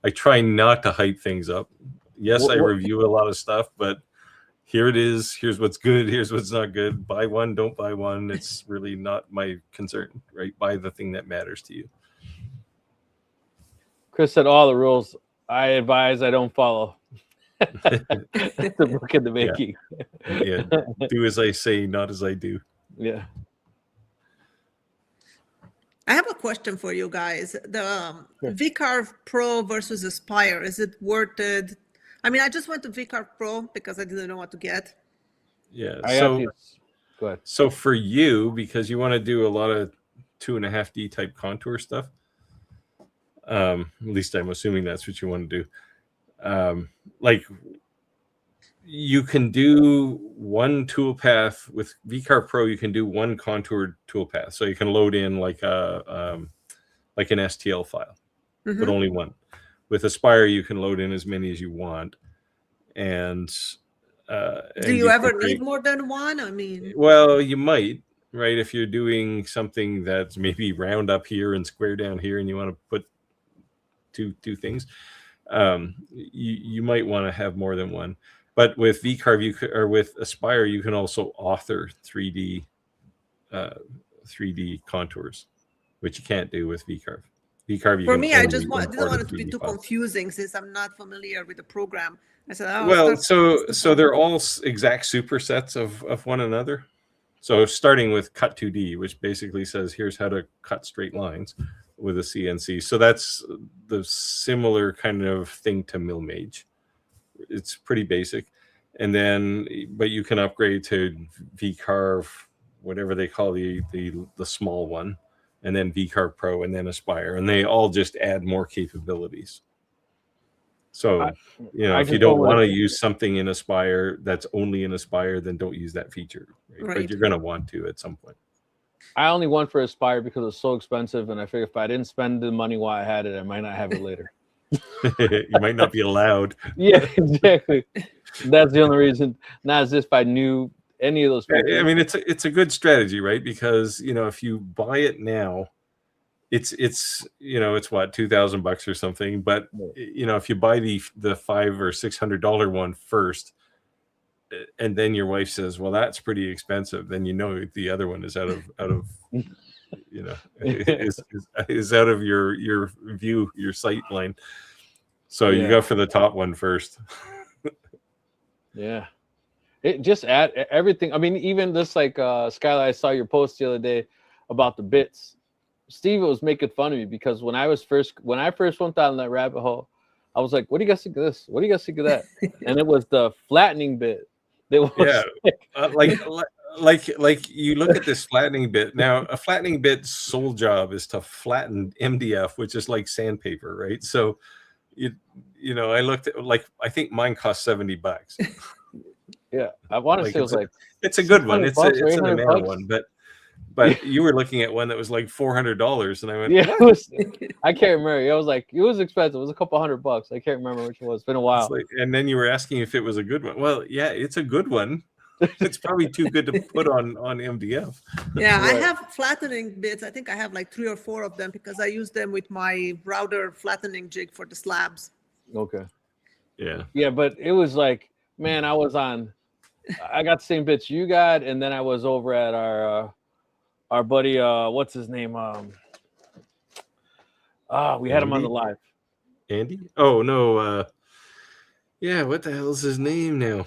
I try not to hype things up. Yes, I review a lot of stuff, but here it is. Here's what's good. Here's what's not good. Buy one, don't buy one. It's really not my concern, right? Buy the thing that matters to you. Chris said all the rules I advise I don't follow. The book in the making. Yeah. Do as I say, not as I do. Yeah. I have a question for you guys. The VCarve Pro versus Aspire, is it worth it? I mean, I just went to VCarve Pro because I didn't know what to get. Yeah. Go ahead. So for you, because you want to do a lot of 2.5D type contour stuff, at least I'm assuming that's what you want to do. Like you can do one toolpath with VCarve Pro. You can do one contoured toolpath, so you can load in like an STL file, but only one. With Aspire, you can load in as many as you want. And do you ever need more than one? I mean, well, you might, right? If you're doing something that's maybe round up here and square down here, and you want to put two things, you might want to have more than one. But with VCarve, or with Aspire, you can also author 3D contours, which you can't do with VCarve. VCarve, for me, I just didn't want it to be too confusing since I'm not familiar with the program. I said, so they're all exact supersets of one another. So starting with Cut 2D, which basically says here's how to cut straight lines with a CNC. So that's the similar kind of thing to MillMage. It's pretty basic. And then, but you can upgrade to VCarve, whatever they call the small one, and then VCarve Pro, and then Aspire, and they all just add more capabilities. So, if you don't want to use something in Aspire that's only in Aspire, then don't use that feature. Right? But you're going to want to at some point. I only went for Aspire because it was so expensive, and I figured if I didn't spend the money while I had it, I might not have it later. You might not be allowed. Yeah, exactly. That's the only reason. Not as if I knew any of those people. I mean, it's a good strategy, right? Because if you buy it now, it's what, $2,000 or something. But if you buy the $500 or $600 one first, and then your wife says, "Well, that's pretty expensive," then the other one is out of is out of your view, your sight line. So you go for the top one first. Yeah. It just add everything. I mean, even this Skylar, I saw your post the other day about the bits. Steve was making fun of me because when I first went down that rabbit hole, I was like, "What do you guys think of this? What do you guys think of that?" And it was the flattening bit. Like you look at this flattening bit. Now, a flattening bit's sole job is to flatten MDF, which is like sandpaper, right? So, I looked at I think mine cost $70. Yeah, I want to say it was it's a good one. It's an Amana one, but you were looking at one that was like $400, and I went, yeah, I can't remember. It was expensive. It was a couple $100. I can't remember which it was. It's been a while. And then you were asking if it was a good one. Well, yeah, it's a good one. It's probably too good to put on MDF. Yeah, right. I have flattening bits. I think I have like 3 or 4 of them because I use them with my router flattening jig for the slabs. Okay. Yeah. Yeah, but it was like, man, I got the same bits you got, and then I was over at our buddy, what's his name? We had him on the live. Andy? Oh no, yeah, what the hell is his name now?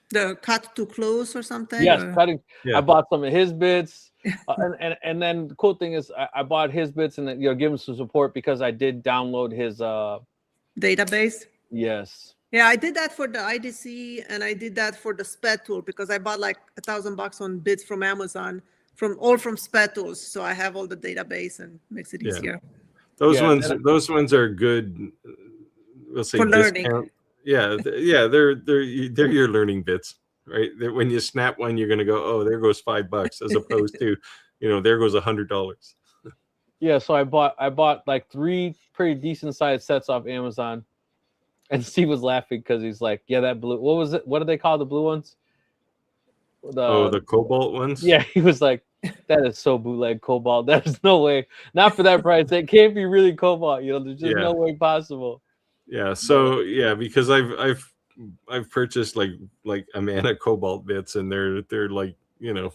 The cut too close or something? Yes, cutting. Yeah. I bought some of his bits. And then the cool thing is I bought his bits and give him some support because I did download his database. Yes. Yeah, I did that for the IDC and I did that for the SPED tool because I bought like $1,000 on bits from Amazon from SPED tools. So I have all the database and makes it easier. Those ones are good. We'll say for learning. Discount. Yeah, they're your learning bits, right? When you snap one, you're gonna go, oh, there goes $5, as opposed to, there goes $100. Yeah, so I bought like 3 pretty decent sized sets off Amazon, and Steve was laughing because he's like, "Yeah, that blue. What was it? What do they call the blue ones? The cobalt ones. Yeah." He was like, "That is so bootleg cobalt. There's no way. Not for that price. It can't be really cobalt. You know, there's just no way possible." Yeah. So yeah, because I've purchased like Amana cobalt bits, and they're like, you know,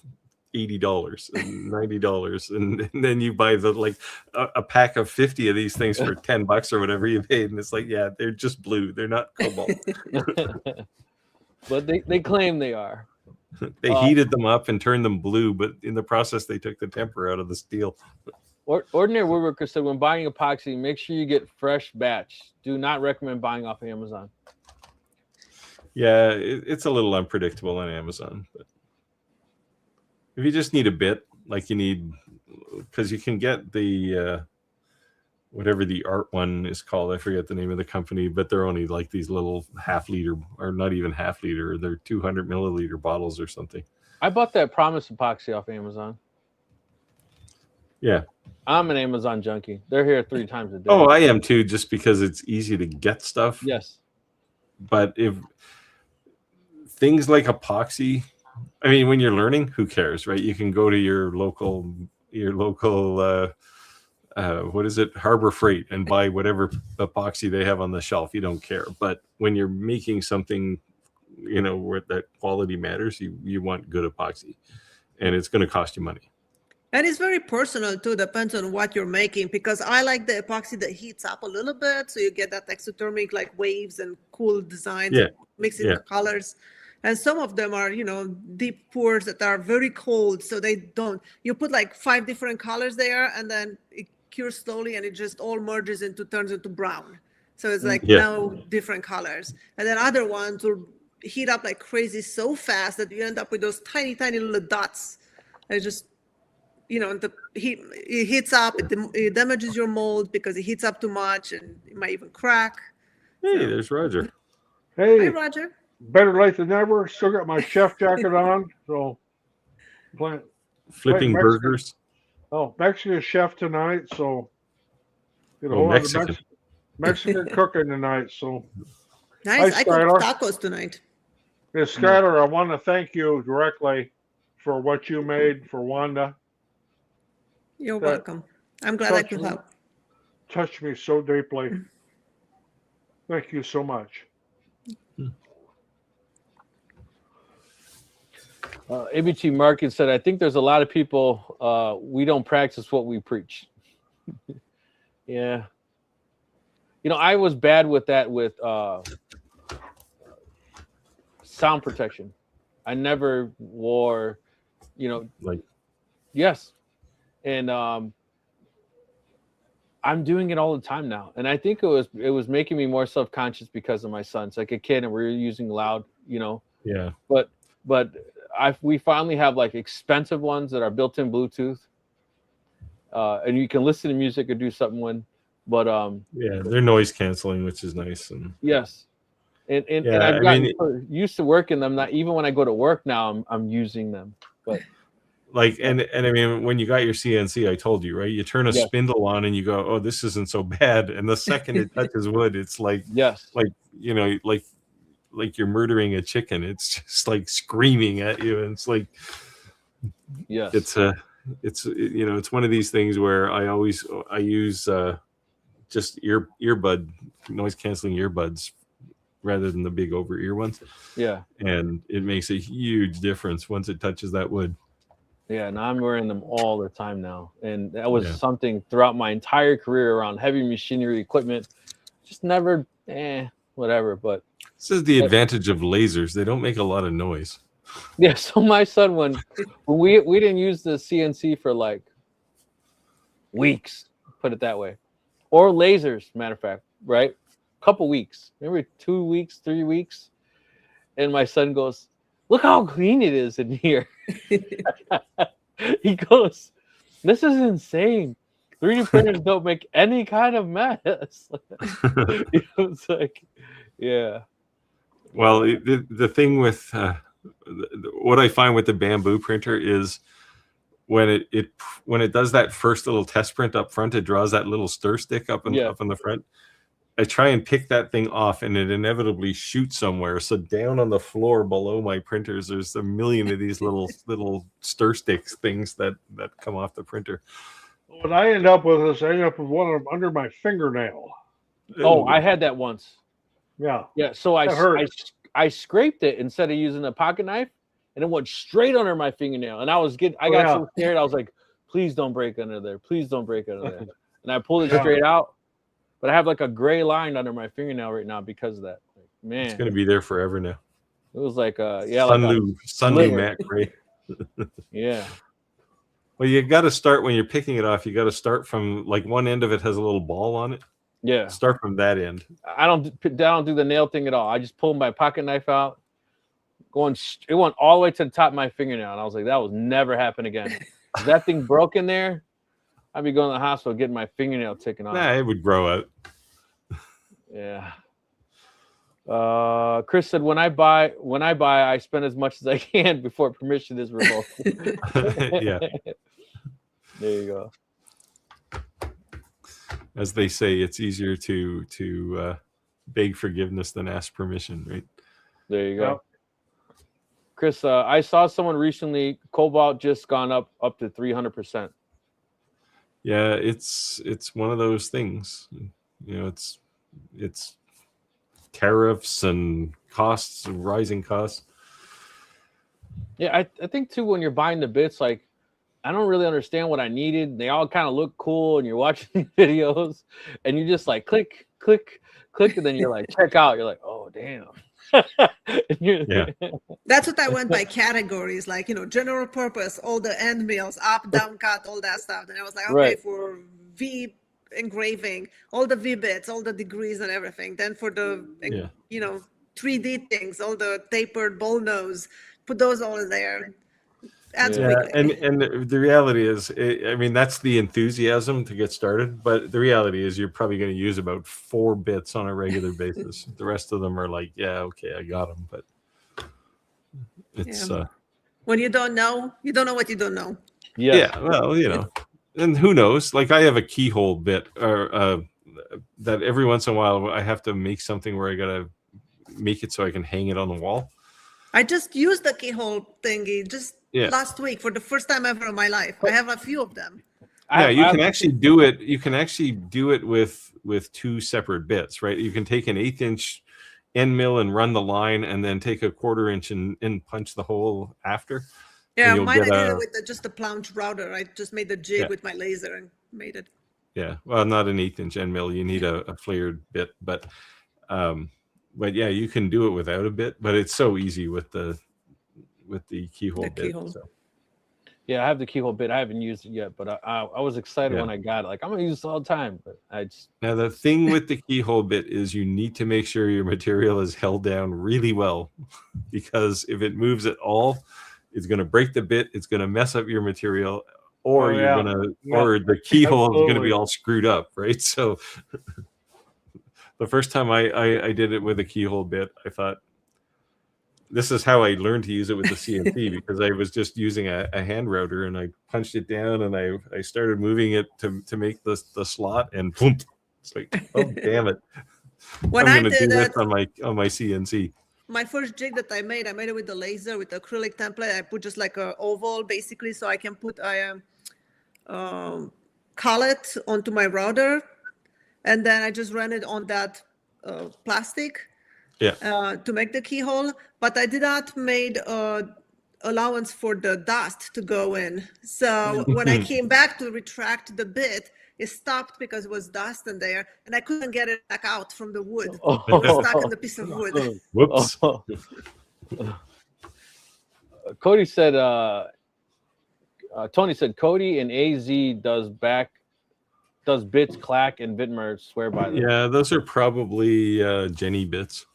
$80 and $90, and then you buy the like a pack of 50 of these things for $10 or whatever you paid, and it's like, yeah, they're just blue, they're not cobalt. But they claim they are. They heated them up and turned them blue, but in the process they took the temper out of the steel. Ordinary woodworker said, when buying epoxy, make sure you get fresh batch. Do not recommend buying off Amazon. Yeah, it's a little unpredictable on Amazon, but if you just need a bit, like you need, because you can get the whatever the art one is called, I forget the name of the company, but they're only like these little half-liter, or not even half-liter, they're 200 milliliter bottles or something. I bought that Promise epoxy off Amazon. Yeah, I'm an Amazon junkie. They're here 3 times a day. Oh, I am too, just because it's easy to get stuff. Yes. But if things like epoxy, I mean, when you're learning, who cares, right? You can go to your local what is it, Harbor Freight, and buy whatever epoxy they have on the shelf. You don't care. But when you're making something, you know, where that quality matters, you want good epoxy, and it's going to cost you money. And it's very personal too, depends on what you're making, because I like the epoxy that heats up a little bit, so you get that exothermic like waves and cool designs, mixing the colors. And some of them are, you know, deep pours that are very cold, so they don't. You put like 5 different colors there, and then it cures slowly, and it just all merges turns into brown. So it's like now different colors. And then other ones will heat up like crazy so fast that you end up with those tiny, tiny little dots. And just, you know, it heats up, it damages your mold because it heats up too much, and it might even crack. Hey, there's Roger. Hey, hi, Roger. Better late than never. Still got my chef jacket on, so flipping burgers. Oh, Mexican chef tonight, so get a whole lot of Mexican cooking tonight. So nice. I cooked tacos tonight. Miss Skylar, I want to thank you directly for what you made for Wanda. You're welcome. I'm glad I could help. Touched me so deeply. Thank you so much. ABT Market said, I think there's a lot of people, we don't practice what we preach. Yeah. You know, I was bad with that with sound protection. I never wore, you know, like, yes. And I'm doing it all the time now. And I think it was making me more self-conscious because of my son. It's like a kid and we're using loud, you know. Yeah. But we finally have like expensive ones that are built-in Bluetooth, and you can listen to music or do something when. But yeah, they're noise canceling, which is nice. And yes, and I've gotten used to working them. Not even when I go to work now, I'm using them. But like, and I mean, when you got your CNC, I told you, right? You turn a spindle on and you go, oh, this isn't so bad. And the second it touches wood, it's like, like, you know, like you're murdering a chicken. It's just like screaming at you, and it's like, it's you know, it's one of these things where I use just earbud noise canceling earbuds rather than the big over ear ones. Yeah, and it makes a huge difference once it touches that wood. Yeah, and I'm wearing them all the time now, and that was something throughout my entire career around heavy machinery equipment. Just never, whatever. But this is the advantage of lasers; they don't make a lot of noise. Yeah. So my son, when we didn't use the CNC for like weeks, put it that way, or lasers. Matter of fact, right? Couple weeks, maybe 2 weeks, 3 weeks, and my son goes, "Look how clean it is in here." He goes, "This is insane. 3D printers don't make any kind of mess." It's like, yeah. Well, the thing with what I find with the bamboo printer is when it does that first little test print up front, it draws that little stir stick up in the front. I try and pick that thing off, and it inevitably shoots somewhere. So down on the floor below my printers, there's a million of these little stir sticks things that come off the printer. What I end up with is I end up with one of them under my fingernail. Oh, I had that once. Yeah. Yeah. So I scraped it instead of using a pocket knife, and it went straight under my fingernail. And I got so scared. I was like, please don't break under there. Please don't break under there. And I pulled it straight out. But I have like a gray line under my fingernail right now because of that. Like, man, it's gonna be there forever now. It was like Sunlu matte gray. Yeah. Well, you got to start when you're picking it off. You got to start from like one end of it has a little ball on it. Yeah. Start from that end. I don't do the nail thing at all. I just pulled my pocket knife out. It went all the way to the top of my fingernail, and I was like, that will never happen again. If that thing broke in there, I'd be going to the hospital getting my fingernail taken off. Nah, it would grow out. Yeah. Chris said, when I buy, I spend as much as I can before permission is revoked. Yeah. There you go. As they say, it's easier to beg forgiveness than ask permission, right? There you go. Chris, I saw someone recently, cobalt just gone up to 300%. Yeah, it's one of those things. You know, it's tariffs and costs, rising costs. Yeah, I think too, when you're buying the bits, like, I don't really understand what I needed. They all kind of look cool, and you're watching videos, and you just like click, click, click, and then you're like, check out. You're like, oh damn. Yeah. That's what I went by categories, like, general purpose, all the end mills, up, down cut, all that stuff. And I was like, okay, for V engraving, all the V bits, all the degrees and everything. Then for the 3D things, all the tapered bull nose, put those all in there. And the reality is, I mean, that's the enthusiasm to get started, but the reality is you're probably going to use about 4 bits on a regular basis. The rest of them are like, yeah, okay, I got them, but it's when you don't know what you don't know. Yeah, well, and who knows? Like, I have a keyhole bit or that every once in a while I have to make something where I gotta make it so I can hang it on the wall. I just used the keyhole thingy last week for the first time ever in my life. I have a few of them. Yeah, you can actually do it. You can actually do it with 2 separate bits, right? You can take an 1/8 inch end mill and run the line, and then take a 1/4 inch and punch the hole after. Yeah, mine I did it with just the plunge router. I just made the jig with my laser and made it. Yeah, well, not an 1/8 inch end mill. You need a flared bit, but yeah, you can do it without a bit. But it's so easy with the keyhole bit. So. Yeah, I have the keyhole bit. I haven't used it yet, but I was excited when I got it. Like, I'm gonna use this all the time. But now the thing with the keyhole bit is you need to make sure your material is held down really well, because if it moves at all, it's gonna break the bit. It's gonna mess up your material, or or the keyhole is gonna be all screwed up, right? So the first time I did it with a keyhole bit, I thought, this is how I learned to use it with the CNC, because I was just using a hand router, and I punched it down, and I started moving it to make the slot, and boom, it's like, oh damn it! When I'm going to do this on my CNC. My first jig that I made it with the laser with the acrylic template. I put just like an oval basically, so I can put collet onto my router, and then I just ran it on that plastic. To make the keyhole, but I did not made allowance for the dust to go in. So when I came back to retract the bit, it stopped because it was dust in there, and I couldn't get it back out from the wood. It was stuck in the piece of wood. Whoops. Cody said, Tony said, Cody and AZ does bits, Clack, and Vidmer swear by them. Yeah, those are probably Jenny bits.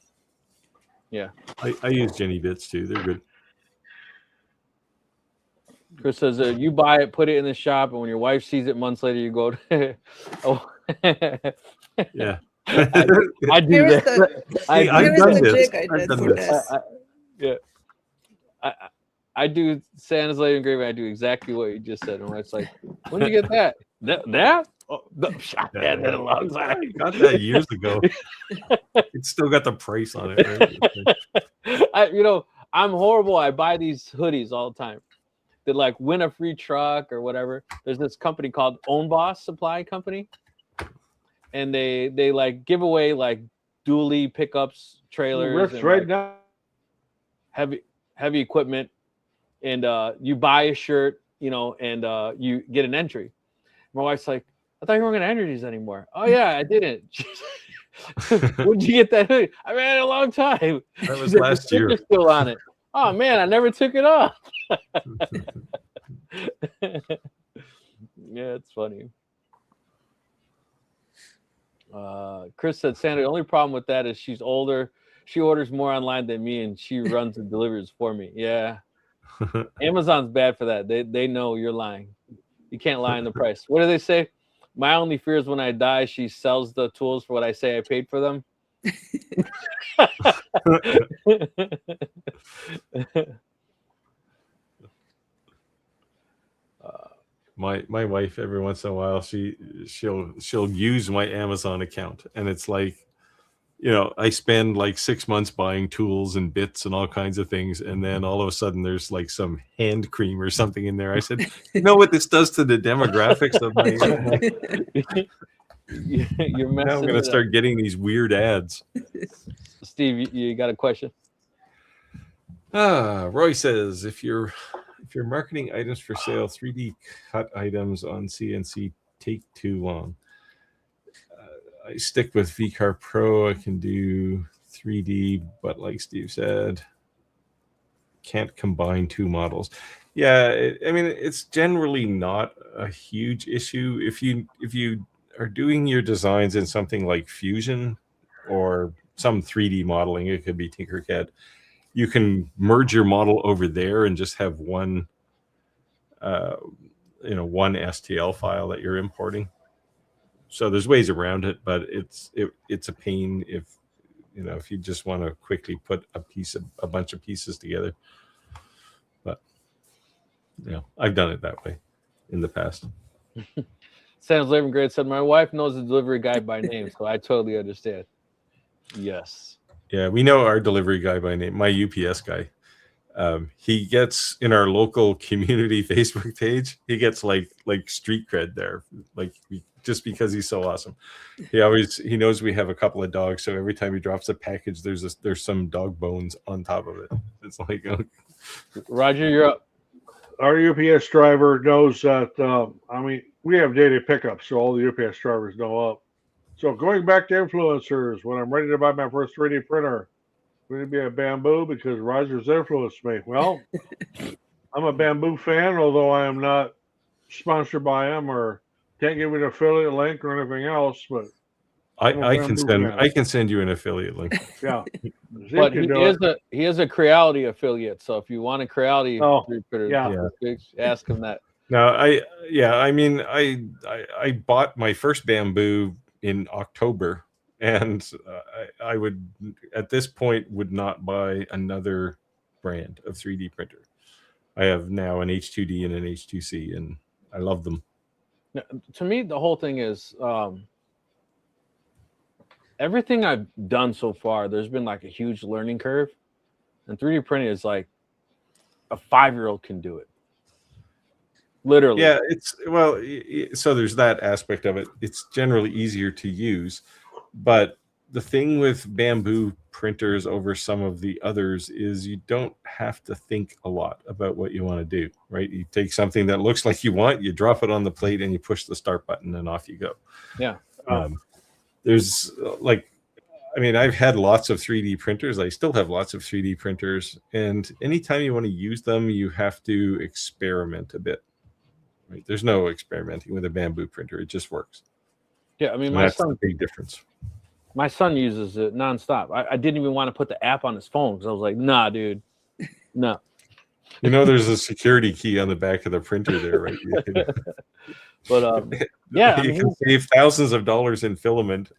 Yeah, I use Jenny bits too. They're good. Chris says, you buy it, put it in the shop, and when your wife sees it months later, you go, yeah. I do that. I've done this. Yeah. I do Santa's Lady Engraving. I do exactly what you just said. And my wife's like, when did you get that? That? Oh, I had that a long time. I got that years ago. It's still got the price on it. Right? I'm horrible. I buy these hoodies all the time. That like win a free truck or whatever. There's this company called Own Boss Supply Company, and they like give away like dually pickups, trailers, and right now. heavy equipment, and you buy a shirt, and you get an entry. My wife's like, I thought you weren't gonna enter these anymore. Oh yeah, I didn't. When did you get that hoodie? I ran it a long time. That was last year. Still on it. Oh man, I never took it off. Yeah, it's funny. Chris said, Santa, the only problem with that is she's older. She orders more online than me, and she runs the deliveries for me. Yeah. Amazon's bad for that. They know you're lying. You can't lie on the price. What do they say? My only fear is when I die, she sells the tools for what I say I paid for them. My wife, every once in a while, she'll use my Amazon account, and it's like, I spend like 6 months buying tools and bits and all kinds of things, and then all of a sudden there's like some hand cream or something in there. I said, you know what this does to the demographics of my You're messing. Now I'm going to start getting these weird ads. Steve, you got a question? Roy says, if you're marketing items for sale, 3D cut items on CNC take too long. I stick with VCar Pro. I can do 3D, but like Steve said, can't combine two models. Yeah, it's generally not a huge issue. If you are doing your designs in something like Fusion or some 3D modeling, it could be Tinkercad, you can merge your model over there and just have one STL file that you're importing. So there's ways around it, but it's a pain if you just want to quickly put a bunch of pieces together. But I've done it that way in the past. Santa's Living Great said, my wife knows the delivery guy by name, so I totally understand. Yes. Yeah, we know our delivery guy by name, my UPS guy. He gets in our local community Facebook page, he gets like street cred there, just because he's so awesome. He knows we have a couple of dogs, so every time he drops a package, there's some dog bones on top of it. It's like, Roger, you're up. Our UPS driver knows that. We have daily pickups, so all the UPS drivers know up. So going back to influencers, when I'm ready to buy my first 3D printer, would it be a Bamboo because Roger's influenced me? Well, I'm a Bamboo fan, although I am not sponsored by them or can't give you an affiliate link or anything else. But I can send you an affiliate link. Yeah, but he is a Creality affiliate. So if you want a Creality, ask him that. No, I bought my first Bamboo in October. And I would, at this point, would not buy another brand of 3D printer. I have now an H2D and an H2C, and I love them. Now, to me, the whole thing is everything I've done so far, there's been like a huge learning curve. And 3D printing is like a 5-year-old can do it. Literally. Yeah, so there's that aspect of it. It's generally easier to use. But the thing with Bamboo printers over some of the others is you don't have to think a lot about what you want to do, right? You take something that looks like you want, you drop it on the plate, and you push the start button, and off you go. Yeah. There's I've had lots of 3D printers. I still have lots of 3D printers. And anytime you want to use them, you have to experiment a bit. Right? There's no experimenting with a Bamboo printer. It just works. Yeah, that's a big difference. My son uses it nonstop. I didn't even want to put the app on his phone because I was like, nah, dude, no. There's a security key on the back of the printer there, right? But you can save thousands of dollars in filament.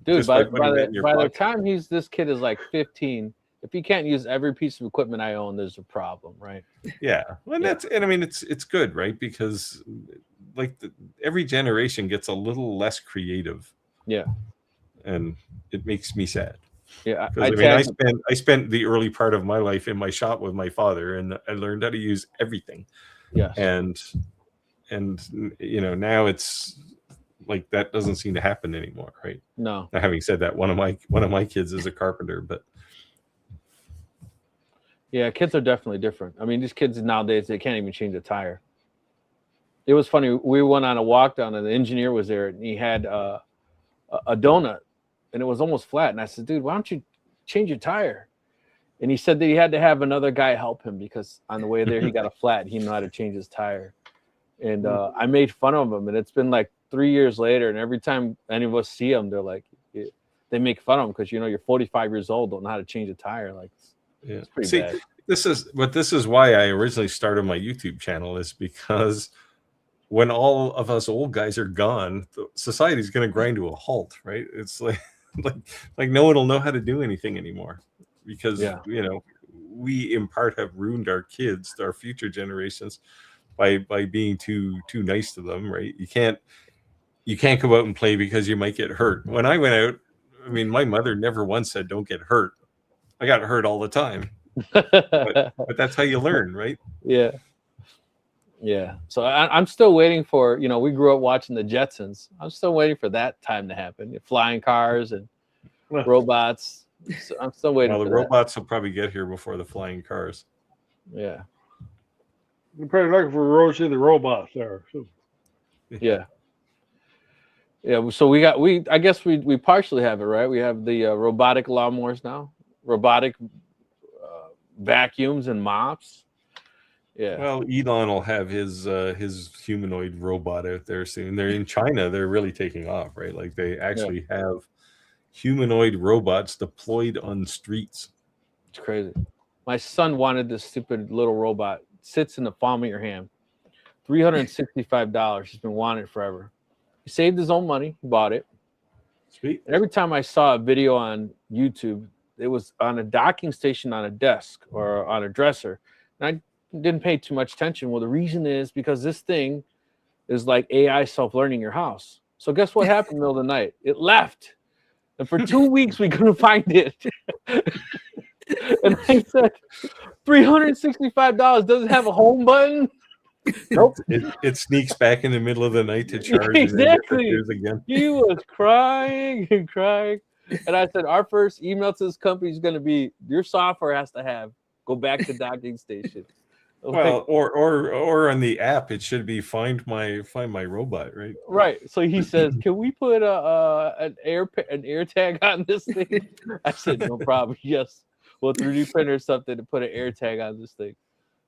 Dude, by the time this kid is like 15, if you can't use every piece of equipment I own, there's a problem, right? Yeah, well, and I mean it's good, right? Because like every generation gets a little less creative. Yeah, and it makes me sad. yeah. Because I spent the early part of my life in my shop with my father, and I learned how to use everything. Yes, and now it's like that doesn't seem to happen anymore, right? No. Now, having said that, one of my kids is a carpenter, but yeah, kids are definitely different. I mean, these kids nowadays, they can't even change a tire. It was funny. We went on a walk down, and the engineer was there, and he had a donut, and it was almost flat. And I said, "Dude, why don't you change your tire?" And he said that he had to have another guy help him because on the way there he got a flat. He didn't know how to change his tire. And I made fun of him, and it's been like 3 years later, and every time any of us see him, they're like, they make fun of him because you're 45 years old, don't know how to change a tire. Like, it's pretty bad. This is why I originally started my YouTube channel, is because when all of us old guys are gone, society's going to grind to a halt, right? It's like no one will know how to do anything anymore because we in part have ruined our kids, our future generations, by being too nice to them, right? You can't go out and play because you might get hurt. When I went out, I mean, my mother never once said don't get hurt. I got hurt all the time. but that's how you learn, right? Yeah. So I'm still waiting for, we grew up watching the Jetsons. I'm still waiting for that time to happen. Flying cars and robots. So I'm still waiting. Well, the robots will probably get here before the flying cars. Yeah. You're probably looking for Rosie the robot there. Yeah. So I guess we partially have it, right? We have the robotic lawnmowers now, robotic vacuums and mops. Yeah. Well, Elon will have his humanoid robot out there soon. They're in China. They're really taking off, right? Like they actually have humanoid robots deployed on streets. It's crazy. My son wanted this stupid little robot. Sits in the palm of your hand. $365. He's been wanting it forever. He saved his own money. He bought it. Sweet. And every time I saw a video on YouTube, it was on a docking station on a desk or on a dresser. And I didn't pay too much attention. Well, the reason is because this thing is like AI self-learning your house. So guess what happened in the middle of the night? It left. And for 2 weeks, we couldn't find it. And I said, $365 doesn't have a home button? Nope. It sneaks back in the middle of the night to charge. Exactly. Again. He was crying and crying. And I said, our first email to this company is going to be, your software has to go back to docking station. Well, or on the app, it should be find my robot, right? Right. So he says, "Can we put an air tag on this thing?" I said, "No problem. Yes, we'll 3D print or something to put an air tag on this thing."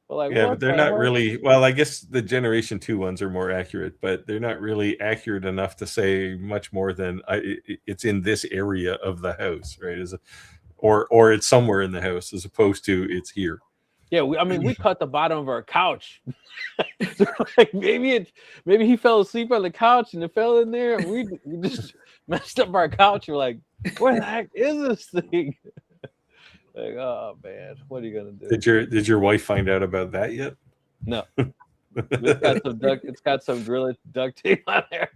But they're not really. Well, I guess the Generation 2 ones are more accurate, but they're not really accurate enough to say much more than it's in this area of the house, right? Or it's somewhere in the house, as opposed to it's here. Yeah, we cut the bottom of our couch. Like maybe he fell asleep on the couch and it fell in there, and we just messed up our couch. We're like, where the heck is this thing? Like, oh man, what are you gonna do? Did your wife find out about that yet? No. It's got some Gorilla duct tape on there.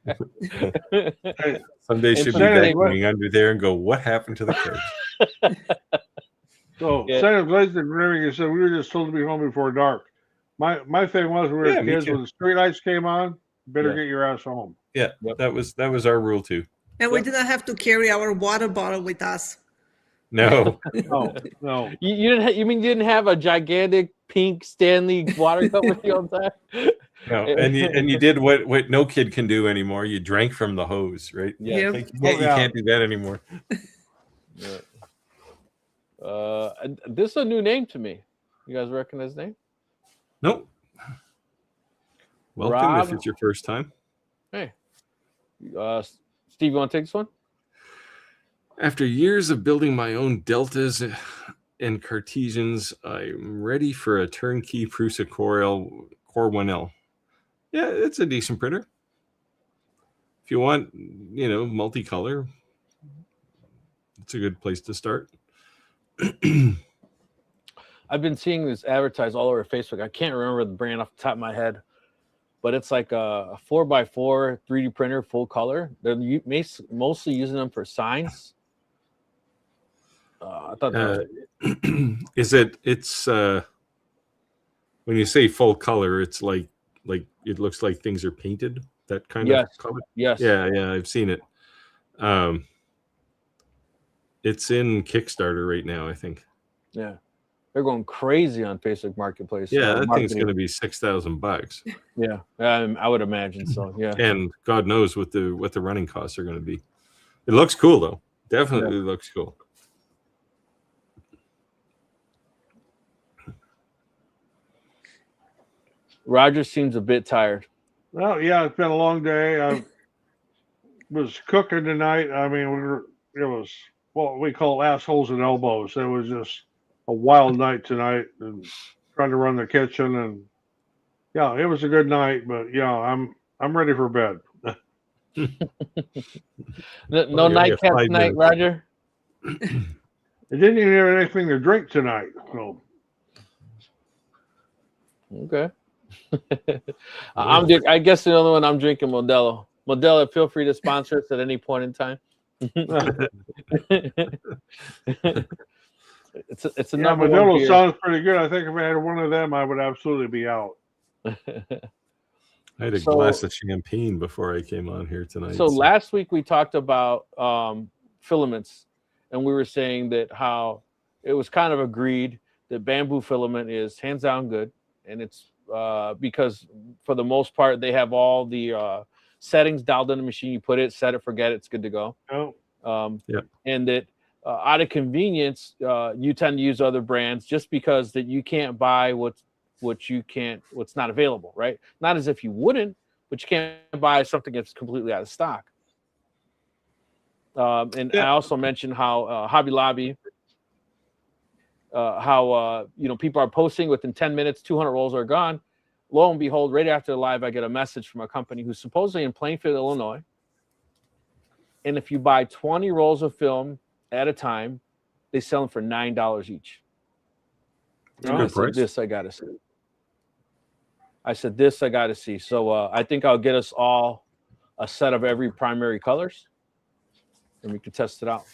Someday she'll be vacuuming under there and go, what happened to the couch? So, Santa Glazing Rimming said we were just told to be home before dark. My thing was we were kids, when the street lights came on, better get your ass home. Yeah, that was our rule too. And we didn't have to carry our water bottle with us. No. No. You didn't. You mean you didn't have a gigantic pink Stanley water cup with you all the time? No, and you did what no kid can do anymore. You drank from the hose, right? Yeah. Like, you can't do that anymore. Yeah. This is a new name to me. You guys recognize his name? Nope. Welcome Rob, if it's your first time. Hey, Steve, you want to take this one? After years of building my own deltas and Cartesians, I'm ready for a turnkey Prusa Core 1L. Yeah, it's a decent printer. If you want, multicolor, it's a good place to start. I've been seeing this advertised all over Facebook. I can't remember the brand off the top of my head, but it's like all over Facebook. I can't remember the brand off the top of my head, but it's like a 4x4 3D printer, full color. They're mostly using them for signs. I thought that was... it's when you say full color, it's like it looks like things are painted, that kind of color. Yes. Yeah, I've seen it. It's in Kickstarter right now, I think. Yeah, they're going crazy on Facebook Marketplace. Yeah, that thing's going to be $6,000. Yeah, I would imagine so. Yeah, and God knows what the running costs are going to be. It looks cool though. Definitely looks cool. Roger seems a bit tired. Well, yeah, it's been a long day. I was cooking tonight. I mean, it was what we call assholes and elbows. It was just a wild night tonight, and trying to run the kitchen, and yeah, it was a good night. But yeah, I'm ready for bed. No nightcap tonight, Roger. I didn't even have anything to drink tonight. So okay. I guess the only one I'm drinking Modelo. Modelo, feel free to sponsor us at any point in time. It's a number one Modelo beer. sounds pretty good. I think if I had one of them, I would absolutely be out. I had a glass of champagne before I came on here tonight. So last week we talked about filaments, and we were saying that how it was kind of agreed that bamboo filament is hands down good, and it's because for the most part they have all the settings dialed in the machine. You put it, set it, forget it, it's good to go. And that out of convenience, you tend to use other brands just because that you can't buy what's not available, right? Not as if you wouldn't, but you can't buy something that's completely out of stock. I also mentioned how Hobby Lobby, people are posting within 10 minutes, 200 rolls are gone. Lo and behold, right after the live, I get a message from a company who's supposedly in Plainfield, Illinois. And if you buy 20 rolls of film at a time, they sell them for $9 each. I said, this I gotta see. So I think I'll get us all a set of every primary colors, and we can test it out,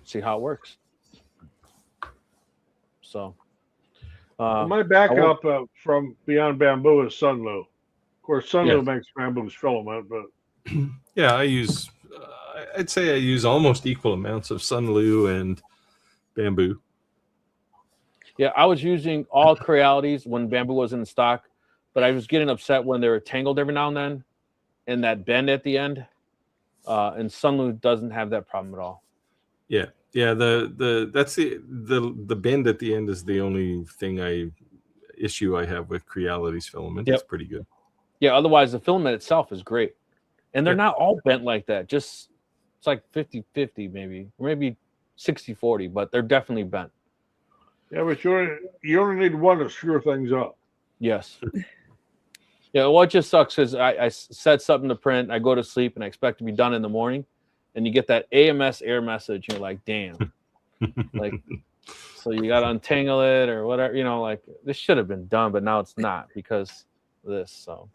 see how it works. So my backup from Beyond Bamboo is Sunlu. Of course, Sunlu makes bamboo's filament, but yeah, I'd say I use almost equal amounts of Sunlu and bamboo. Yeah, I was using all Crealities when bamboo was in stock, but I was getting upset when they were tangled every now and then, and that bend at the end. And Sunlu doesn't have that problem at all. Yeah. That's the bend at the end is the only issue I have with Crealities filament. It's pretty good. Yeah, otherwise the filament itself is great. And they're not all bent like that. Just it's like 50-50 maybe, or maybe 60-40, but they're definitely bent. Yeah, but you only need one to screw things up. Yes. Yeah, what just sucks is I set something to print, I go to sleep, and I expect to be done in the morning, and you get that AMS error message, and you're like, damn. Like, so you got to untangle it or whatever, like this should have been done, but now it's not because of this, so.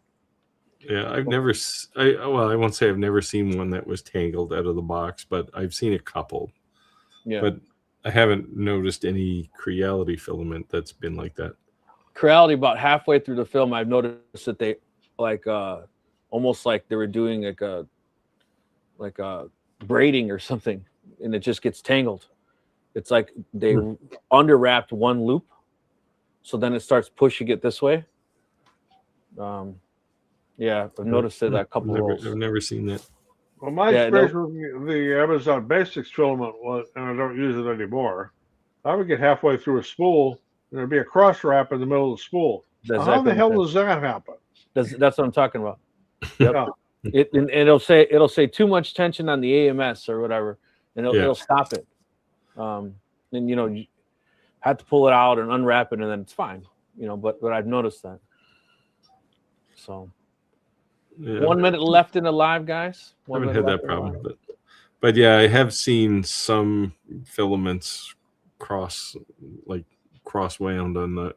Yeah, I won't say I've never seen one that was tangled out of the box, but I've seen a couple. Yeah. But I haven't noticed any Creality filament that's been like that. Creality, about halfway through the film, I've noticed that they almost like they were doing like a braiding or something, and it just gets tangled. It's like they underwrapped one loop, so then it starts pushing it this way. Yeah, I've noticed it a couple rolls. I've never seen that. Well, my experience with the Amazon Basics filament was, and I don't use it anymore, I would get halfway through a spool, and there'd be a cross wrap in the middle of the spool. How the hell does that happen? That's what I'm talking about. Yep. Yeah. It'll say too much tension on the AMS or whatever, and it'll stop it. And you have to pull it out and unwrap it, and then it's fine. But I've noticed that. So. Yeah. 1 minute left in the live, guys. I haven't had that problem, but yeah, I have seen some filaments cross cross wound on the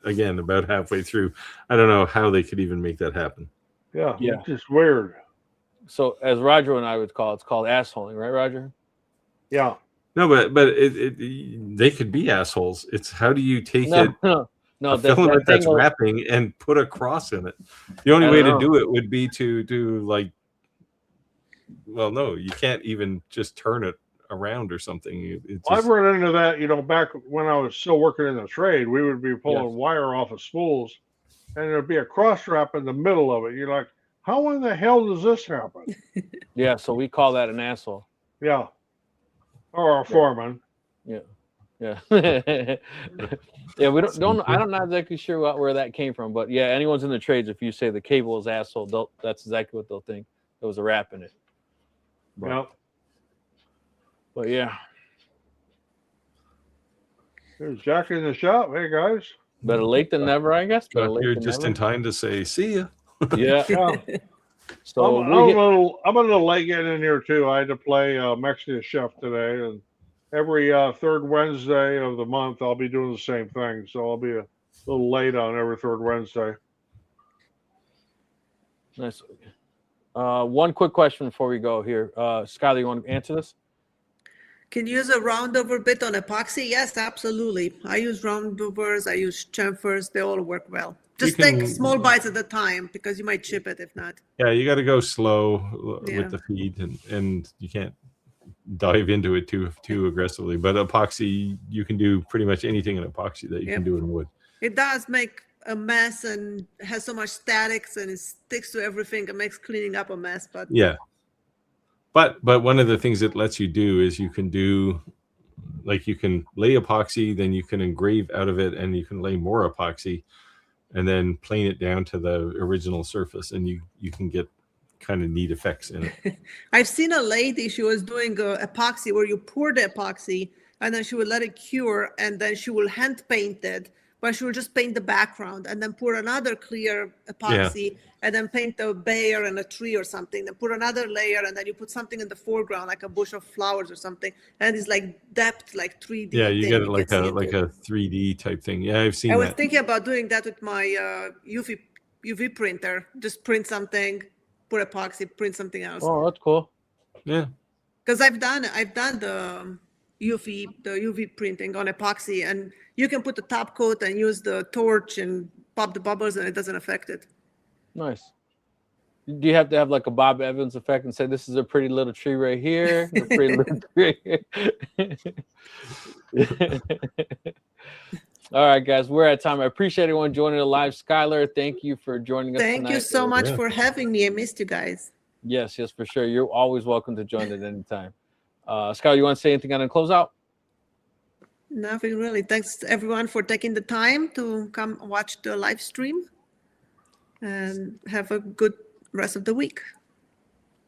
again about halfway through. I don't know how they could even make that happen. Yeah, Yeah. it's just weird. So as Roger and I would call it, it's called assholing, right, Roger? Yeah. No, but they could be assholes. It's how do you take it? No, a filament that's wrapping and put a cross in it. The only way to do it would be to do like, well, no, you can't even just turn it around or something. I've run into that, back when I was still working in the trade, we would be pulling wire off of spools and there'd be a cross strap in the middle of it. You're like, how in the hell does this happen? Yeah, so we call that an asshole. Yeah. Or a foreman. Yeah. Yeah. Yeah, we don't I'm not exactly sure where that came from, but yeah, anyone's in the trades, if you say the cable is asshole, that's exactly what they'll think. There was a wrap in it. But yeah. There's Jack in the shop. Hey guys. Better late than never, I guess. You're just in time to say see ya. Yeah. So I'm a little late getting in here too. I had to play Mexican Chef today, and every third Wednesday of the month I'll be doing the same thing. So I'll be a little late on every third Wednesday. Nice. One quick question before we go here. Skylar, you want to answer this? Can you use a roundover bit on epoxy? Yes, absolutely. I use roundovers. I use chamfers. They all work well. Just take small bites at a time because you might chip it if not. Yeah, you got to go slow with the feed, and you can't dive into it too aggressively. But epoxy, you can do pretty much anything in epoxy that you can do in wood. It does make a mess and has so much statics and it sticks to everything. It makes cleaning up a mess. But yeah. But one of the things it lets you do is you can do, like, you can lay epoxy, then you can engrave out of it, and you can lay more epoxy, and then plane it down to the original surface, and you can get kind of neat effects in it. I've seen a lady, she was doing epoxy where you pour the epoxy and then she would let it cure and then she will hand paint it, but she would just paint the background and then pour another clear epoxy and then paint a bear and a tree or something, then put another layer and then you put something in the foreground like a bush of flowers or something, and it's like depth, like 3D. Yeah, you get it like a 3D type thing. Yeah, I've seen that. I was thinking about doing that with my UV printer. Just print something, put epoxy, print something else. Oh, that's cool. Yeah. Because I've done the UV printing on epoxy, and you can put the top coat and use the torch and pop the bubbles, and it doesn't affect it. Nice. Do you have to have like a Bob Evans effect and say this is a pretty little tree right here, a pretty little tree right here? All right, guys, we're at time. I appreciate everyone joining the live. Skylar, thank you for joining us tonight. Thank you so much for having me. I missed you guys. Yes, for sure. You're always welcome to join at any time. Skylar, you want to say anything on the closeout? Nothing really. Thanks everyone for taking the time to come watch the live stream, and have a good rest of the week.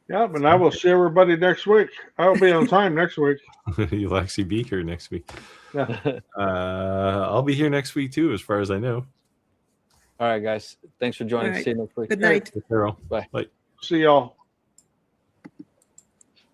Yeah, and I will see everybody next week. I'll be on time next week. You'll actually be here next week. Yeah. I'll be here next week too, as far as I know. All right, guys. Thanks for joining. Right. See you next week. Good night. Carol. Bye. Bye. See y'all.